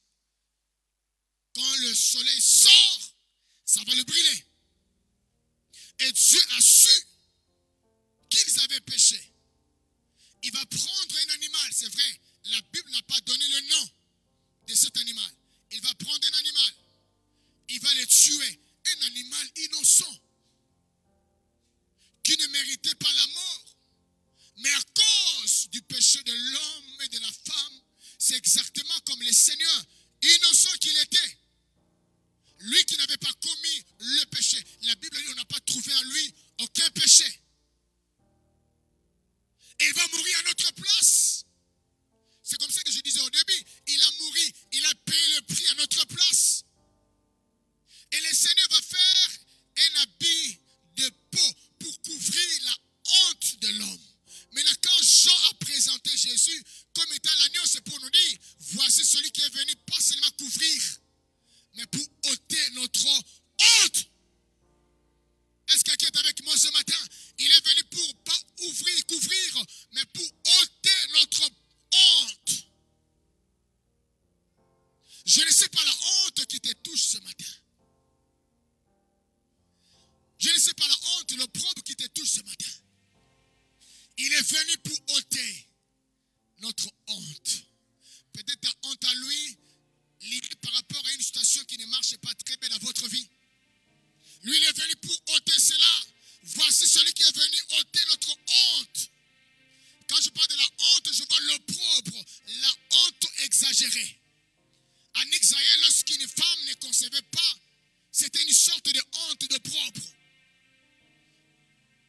Quand le soleil sort, ça va le brûler. Et Dieu a su qu'ils avaient péché. Il va prendre un animal, c'est vrai. La Bible n'a pas donné le nom de cet animal. Il va prendre un animal. Il va le tuer. Un animal innocent. Qui ne méritait pas la mort. Mais à cause du péché de l'homme et de la femme, c'est exactement comme le Seigneur, innocent qu'il était. Lui qui n'avait pas commis le péché. La Bible dit on n'a pas trouvé en lui aucun péché. Et il va mourir à notre place. C'est comme ça que je disais au début. Il a mouru, il a payé le prix à notre place. Et le Seigneur va faire un habit de peau pour couvrir la honte de l'homme. Maintenant, quand Jean a présenté Jésus comme étant l'agneau, c'est pour nous dire, voici celui qui est venu pas seulement couvrir, mais pour ôter notre honte. Est-ce que quelqu'un est avec moi ce matin? Il est venu pour pas couvrir, mais pour ôter notre honte. Je ne sais pas la honte qui te touche ce matin. Je ne sais pas la honte, l'opprobre qui te touche ce matin. Il est venu pour ôter notre honte. Peut-être ta honte à lui, liée par rapport à une situation qui ne marche pas très bien dans votre vie. Lui, il est venu pour ôter cela. Voici celui qui est venu ôter notre honte. Quand je parle de la honte, je vois l'opprobre, la honte exagérée. En Israël, lorsqu'une femme ne concevait pas, c'était une sorte de honte, d'opprobre.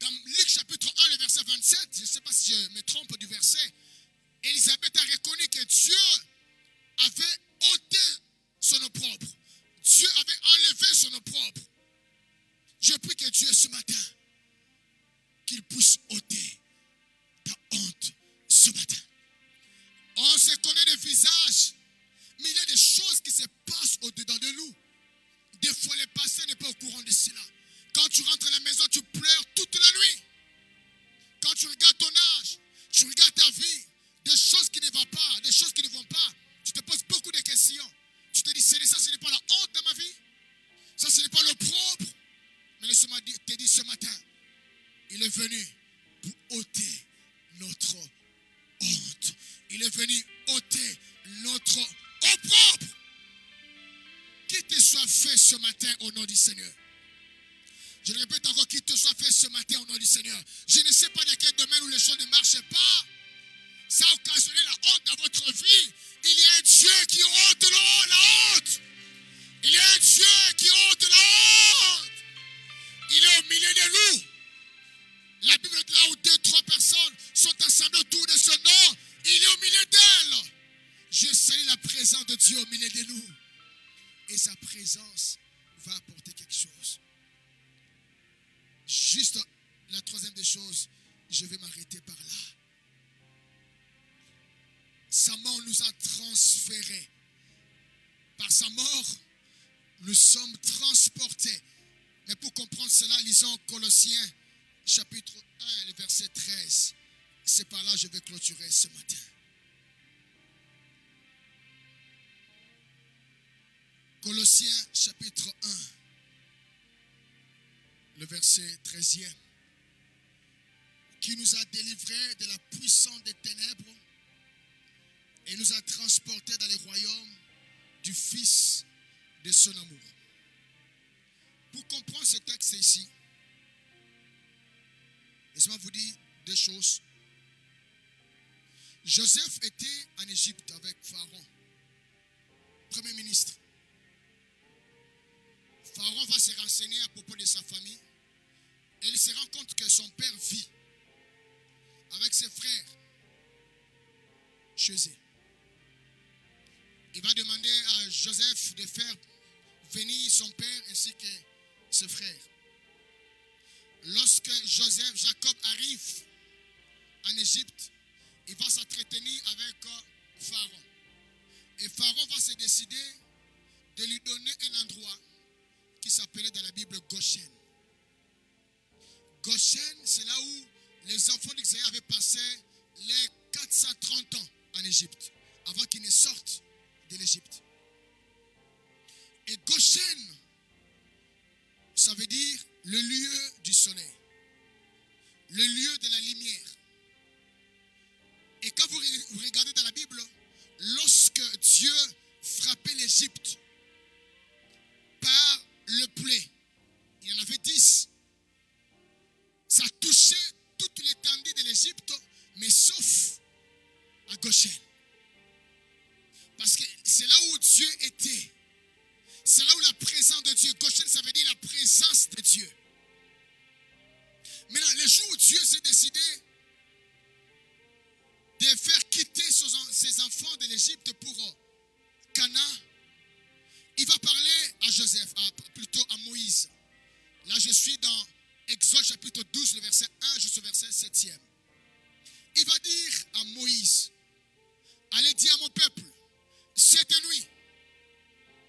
Dans Luc chapitre 1, le verset 27, je ne sais pas si je me trompe du verset, Élisabeth a reconnu que Dieu avait ôté son opprobre. Dieu avait enlevé son opprobre. Je prie que Dieu ce matin, qu'il puisse ôter ta honte ce matin. On se connaît de visage, mais il y a des choses qui se passent au-dedans de nous. Des fois, le passé n'est pas au courant de cela. Quand tu rentres à la maison, tu pleures toute la nuit. Quand tu regardes ton âge, tu regardes ta vie, des choses qui ne vont pas, des choses qui ne vont pas, tu te poses beaucoup de questions. Tu te dis, ça, ce n'est pas la honte dans ma vie. Ça, ce n'est pas l'opprobre. Mais laisse-moi te dire ce matin, il est venu pour ôter notre honte. Il est venu ôter notre opprobre. Qu'il te soit fait ce matin au nom du Seigneur. Je le répète encore, qu'il te soit fait ce matin au nom du Seigneur. Je ne sais pas dans quel domaine où les choses ne marchent pas. Ça a occasionné la honte dans votre vie. Il y a un Dieu qui ôte la honte. Il y a un Dieu qui ôte la honte. Il est au milieu de nous. La Bible dit là où 2-3 personnes sont assemblées autour de ce nom, il est au milieu d'elles. Je salue la présence de Dieu au milieu de nous. Et sa présence va apporter quelque chose. Juste la troisième des choses, je vais m'arrêter par là. Sa mort nous a transférés. Par sa mort, nous sommes transportés. Mais pour comprendre cela, lisons Colossiens chapitre 1, le verset 13. C'est par là que je vais clôturer ce matin. Colossiens chapitre 1, le verset 13e. Qui nous a délivrés de la puissance des ténèbres et nous a transportés dans le royaume du Fils de son amour. Pour comprendre ce texte ici, laissez-moi vous dire deux choses. Joseph était en Égypte avec Pharaon, premier ministre. Pharaon va se renseigner à propos de sa famille et il se rend compte que son père vit avec ses frères chez eux. Il va demander à Joseph de faire venir son père ainsi que ses frères. Lorsque Jacob arrive en Égypte, il va s'entretenir avec Pharaon. Et Pharaon va se décider de lui donner un endroit qui s'appelait dans la Bible Goshen. Goshen, c'est là où les enfants d'Israël avaient passé les 430 ans en Égypte, avant qu'ils ne sortent de l'Égypte. Et Goshen, ça veut dire le lieu du soleil, le lieu de la lumière. Et quand vous regardez dans la Bible, lorsque Dieu frappait l'Égypte par le plaie, il y en avait 10. Ça touchait toute l'étendue de l'Égypte, mais sauf à Goshen. Parce que c'est là où Dieu était. C'est là où la présence de Dieu. Goshen, ça veut dire la présence de Dieu. Maintenant, le jour où Dieu s'est décidé de faire quitter ses enfants de l'Égypte pour Canaan, il va parler à Joseph, plutôt à Moïse. Là, je suis dans Exode chapitre 12, le verset 1 jusqu'au verset 7e. Il va dire à Moïse, allez dire à mon peuple, cette nuit,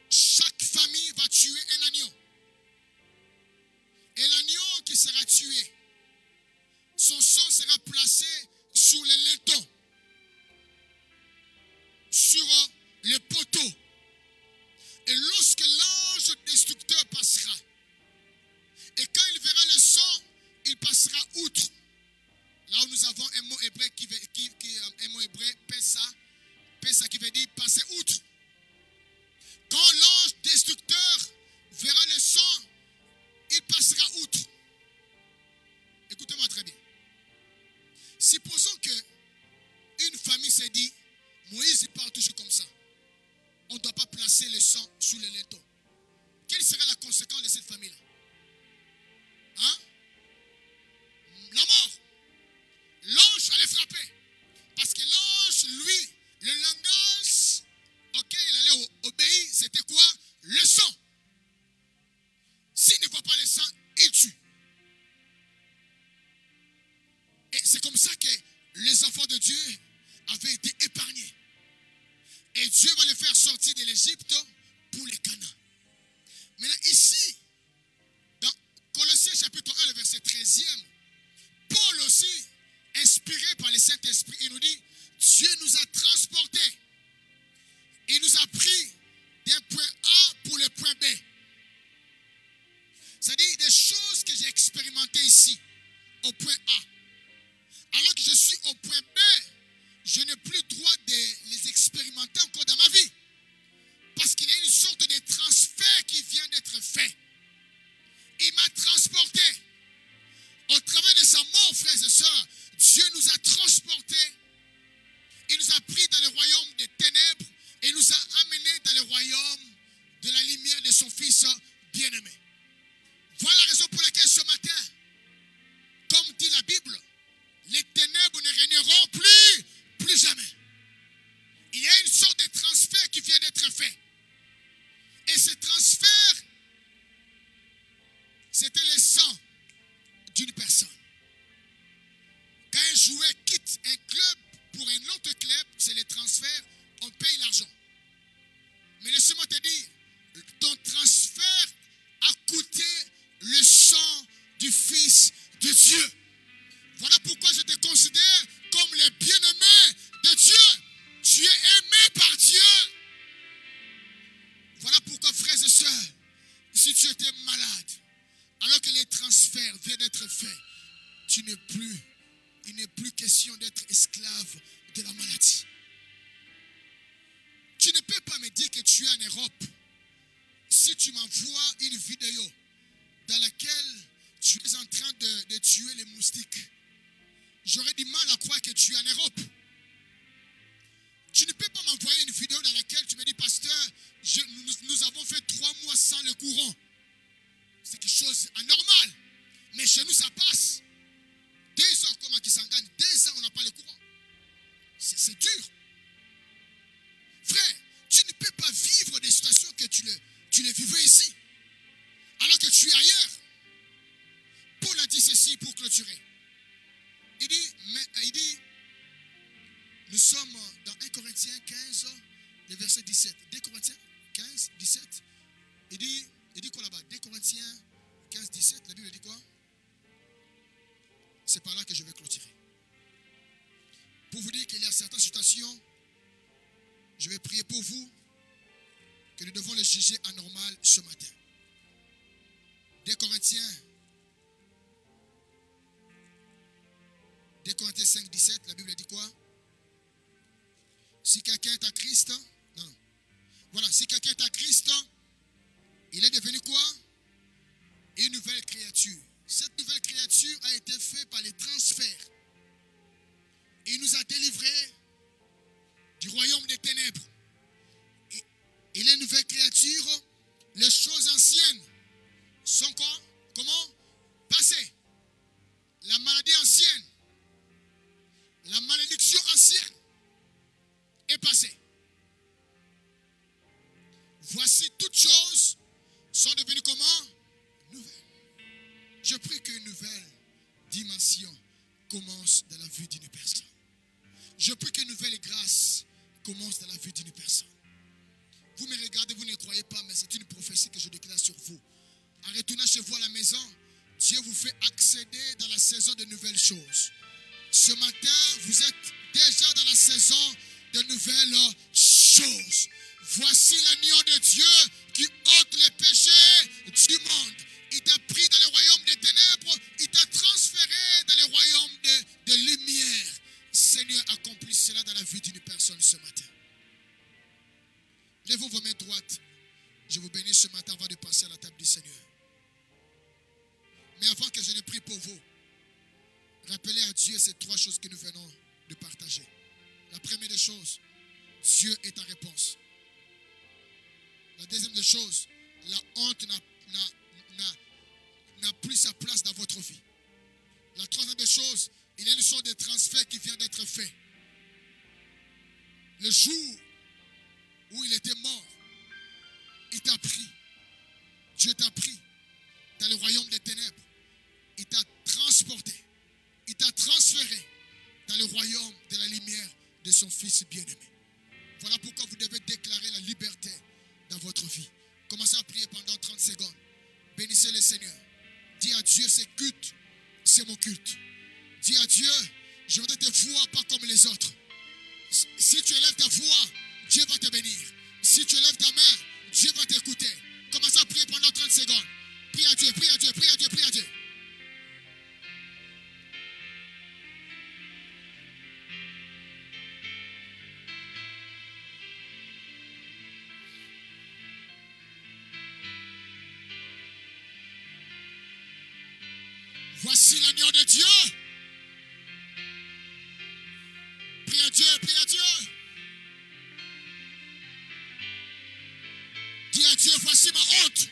chaque famille va tuer un agneau. Et l'agneau qui sera tué, son sang sera placé sur le laiton, sur le poteau. Et lorsque l'ange destructeur passera, et quand il verra le sang, il passera outre. Là où nous avons un mot hébreu un mot hébreu, pesa qui veut dire passer outre. Quand l'ange destructeur verra le sang, il passera outre. Écoutez-moi très bien. Supposons que une famille s'est dit, Moïse il parle toujours comme ça. On ne doit pas placer le sang sous le laiton. Quelle sera la conséquence de cette famille-là? Hein? La mort. L'ange allait frapper. Parce que l'ange, lui, le langage auquel il allait obéir, c'était quoi? Le sang. S'il ne voit pas le sang, il tue. Et c'est comme ça que les enfants de Dieu avaient été épargnés. Et Dieu va les faire sortir de l'Égypte pour les Canaan. Maintenant ici, dans Colossiens chapitre 1, le verset 13e, Paul aussi, inspiré par le Saint-Esprit, il nous dit, Dieu nous a transportés. Il nous a pris d'un point A pour le point B. C'est-à-dire des choses que j'ai expérimentées ici, au point A. Alors que je suis au point B, je n'ai plus le droit de les expérimenter encore dans ma vie. Parce qu'il y a une sorte de transfert qui vient d'être fait. Il m'a transporté. Au travers de sa mort, frères et sœurs, Dieu nous a transportés. Il nous a pris dans le royaume des ténèbres et nous a amenés dans le royaume de la lumière de son Fils bien-aimé. Voilà la raison pour laquelle ce matin, comme dit la Bible, les ténèbres ne régneront plus jamais. Il y a une sorte de transfert qui vient d'être fait. Et ce transfert, c'était le sang d'une personne. Quand un joueur quitte un club pour un autre club, c'est le transfert, on paye l'argent. Mais laisse-moi te dire, ton transfert a coûté le sang du Fils de Dieu. Voilà pourquoi je te considère comme le bien-aimé de Dieu. Tu es aimé par Dieu. Voilà pourquoi, frères et sœurs, si tu étais malade, alors que les transferts viennent d'être faits, il n'est plus question d'être esclave de la maladie. Tu ne peux pas me dire que tu es en Europe si tu m'envoies une vidéo dans laquelle tu es en train de tuer les moustiques. J'aurais du mal à croire que tu es en Europe. Tu ne peux pas m'envoyer une vidéo dans laquelle tu me dis, pasteur, nous avons fait 3 mois sans le courant. C'est quelque chose d'anormal. Mais chez nous, ça passe. 2 ans comme à Kisangani, 2 ans, on n'a pas le courant. C'est dur. Frère, tu ne peux pas vivre des situations que tu les vivais ici. Alors que tu es ailleurs. Paul a dit ceci pour clôturer. Il dit, nous sommes dans 1 Corinthiens 15, le verset 17. 2 Corinthiens 15, 17. Il dit quoi là-bas? 2 Corinthiens 15, 17. La Bible dit quoi? c'est par là que je vais clôturer. Pour vous dire qu'il y a certaines situations, je vais prier pour vous, que nous devons les juger anormales ce matin. 2 Corinthiens 5, 17, la Bible dit quoi? Si quelqu'un est à Christ, non. Voilà, si quelqu'un est à Christ, il est devenu quoi? Une nouvelle créature. Cette nouvelle créature a été faite par les transferts. Il nous a délivrés du royaume des ténèbres. Il est une nouvelle créature. Les choses anciennes sont quoi? Comment? Passées. La maladie ancienne, la malédiction ancienne est passée. Voici toutes choses sont devenues comment? Nouvelles. Je prie qu'une nouvelle dimension commence dans la vie d'une personne. Je prie qu'une nouvelle grâce commence dans la vie d'une personne. Vous me regardez, vous ne croyez pas, mais c'est une prophétie que je déclare sur vous. En retournant chez vous à la maison, Dieu vous fait accéder dans la saison de nouvelles choses. Ce matin, vous êtes déjà dans la saison de nouvelles choses. Voici l'agneau de Dieu qui ôte les péchés du monde. Il t'a pris dans le royaume des ténèbres, il t'a transféré dans le royaume de lumière. Seigneur, accomplis cela dans la vie d'une personne ce matin. Levez vos mains droites. Je vous bénis ce matin avant de passer à la table du Seigneur. Mais avant que je ne prie pour vous, rappelez à Dieu ces 3 choses que nous venons de partager. La première des choses, Dieu est ta réponse. La deuxième des choses, la honte n'a plus sa place dans votre vie. La troisième des choses, il y a une sorte de transfert qui vient d'être fait. Le jour où il était mort, il t'a pris. Dieu t'a pris dans le royaume des ténèbres. Il t'a transporté. Il t'a transféré dans le royaume de la lumière de son Fils bien-aimé. Voilà pourquoi vous devez déclarer la liberté dans votre vie. Commencez à prier pendant 30 secondes. Bénissez le Seigneur. Dis à Dieu, c'est culte, c'est mon culte. Dis à Dieu, je voudrais te voir pas comme les autres. Si tu élèves ta voix, Dieu va te bénir. Si tu élèves ta main, Dieu va t'écouter. Commencez à prier pendant 30 secondes. Prie à Dieu, prie à Dieu, prie à Dieu, prie à Dieu. Voici l'agneau de Dieu. Prie à Dieu, prie à Dieu. Dis à Dieu, voici ma honte.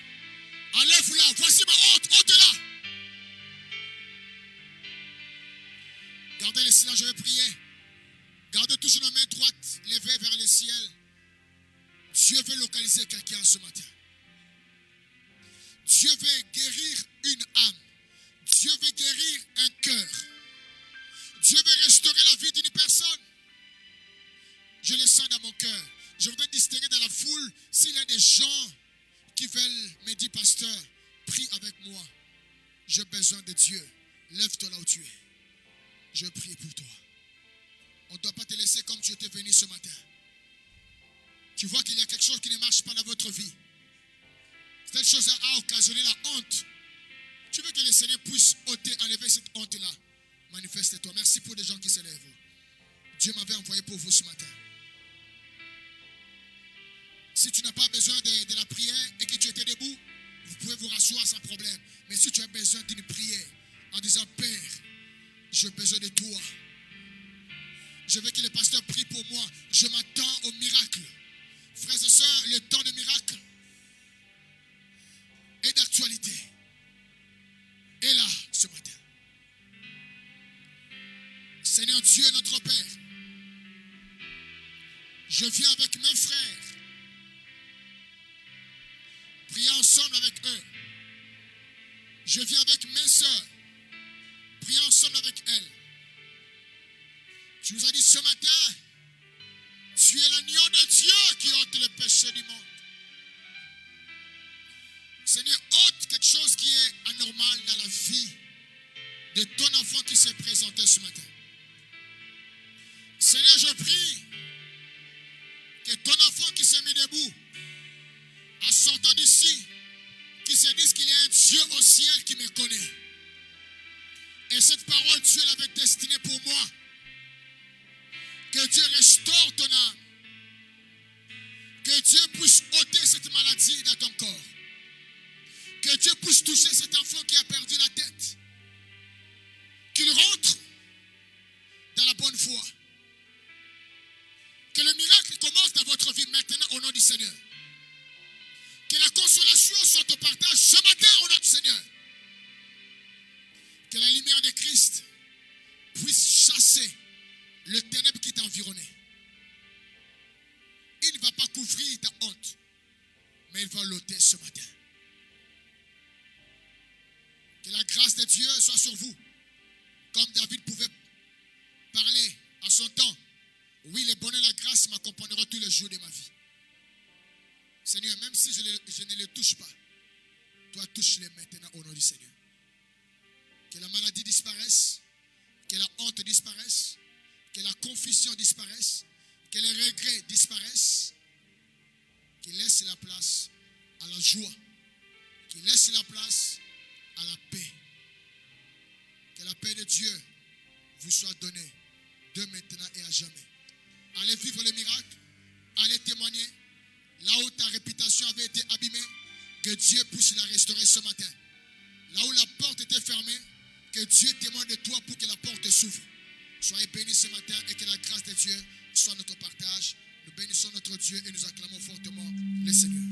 Enlève-la, voici ma honte, ôte-la. Gardez le silence, je vais prier. Gardez toujours nos mains droites levées vers le ciel. Dieu veut localiser quelqu'un ce matin. Dieu veut guérir une âme. Dieu veut guérir un cœur. Dieu veut restaurer la vie d'une personne. Je le sens dans mon cœur. Je voudrais distinguer dans la foule s'il y a des gens qui veulent me dire, pasteur, prie avec moi. J'ai besoin de Dieu. Lève-toi là où tu es. Je prie pour toi. On ne doit pas te laisser comme tu étais venu ce matin. Tu vois qu'il y a quelque chose qui ne marche pas dans votre vie. Cette chose a occasionné la honte. Tu veux que le Seigneur puisse enlever cette honte-là. Manifeste-toi. Merci pour les gens qui se lèvent. Dieu m'avait envoyé pour vous ce matin. Si tu n'as pas besoin de la prière et que tu étais debout, vous pouvez vous rasseoir sans problème. Mais si tu as besoin d'une prière en disant, Père, j'ai besoin de toi. Je veux que le pasteur prie pour moi. Je m'attends au miracle. Frères et sœurs, le temps de miracle est d'actualité. Et là, ce matin, Seigneur Dieu, notre Père, je viens avec mes frères, prier ensemble avec eux. Je viens avec mes soeurs, prier ensemble avec elles. Tu nous as dit ce matin, tu es l'agneau de Dieu qui ôte le péché du monde. Seigneur, ôte quelque chose qui est anormal dans la vie de ton enfant qui s'est présenté ce matin. Seigneur, je prie que ton enfant qui s'est mis debout, en sortant d'ici, qui se dise qu'il y a un Dieu au ciel qui me connaît. Et cette parole, Dieu l'avait destinée pour moi. Que Dieu restaure ton âme. Que Dieu puisse ôter cette maladie dans ton corps. Que Dieu puisse toucher cet enfant qui a perdu la tête. Qu'il rentre dans la bonne voie. Que le miracle commence dans votre vie maintenant au nom du Seigneur. Que la consolation soit au partage ce matin au nom du Seigneur. Que la lumière de Christ puisse chasser le ténèbre qui t'a environné. Il ne va pas couvrir ta honte, mais il va l'ôter ce matin. Que la grâce de Dieu soit sur vous. Comme David pouvait parler à son temps. Oui, le bonheur et la grâce m'accompagneront tous les jours de ma vie. Seigneur, même si je ne les touche pas, toi touche-les maintenant au nom du Seigneur. Que la maladie disparaisse, que la honte disparaisse, que la confusion disparaisse, que les regrets disparaissent, qu'il laisse la place à la joie, qu'il laisse la place à la paix. Que la paix de Dieu vous soit donnée de maintenant et à jamais. Allez vivre le miracle, allez témoigner. Là où ta réputation avait été abîmée, que Dieu puisse la restaurer ce matin. Là où la porte était fermée, que Dieu témoigne de toi pour que la porte s'ouvre. Soyez bénis ce matin et que la grâce de Dieu soit notre partage. Nous bénissons notre Dieu et nous acclamons fortement le Seigneur.